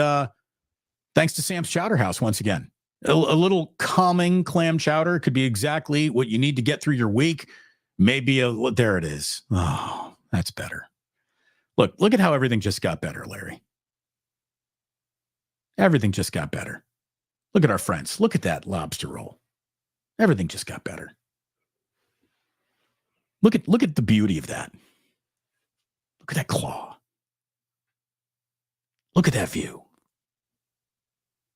thanks to Sam's Chowder House once again. A little calming clam chowder could be exactly what you need to get through your week. Maybe there it is. Oh, that's better. Look at how everything just got better, Larry. Everything just got better. Look at our friends. Look at that lobster roll. Everything just got better. Look at the beauty of that. Look at that claw. Look at that view.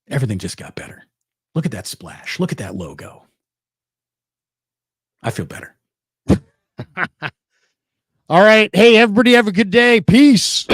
Everything just got better. Look at that splash. Look at that logo. I feel better. All right. Hey, everybody have a good day. Peace.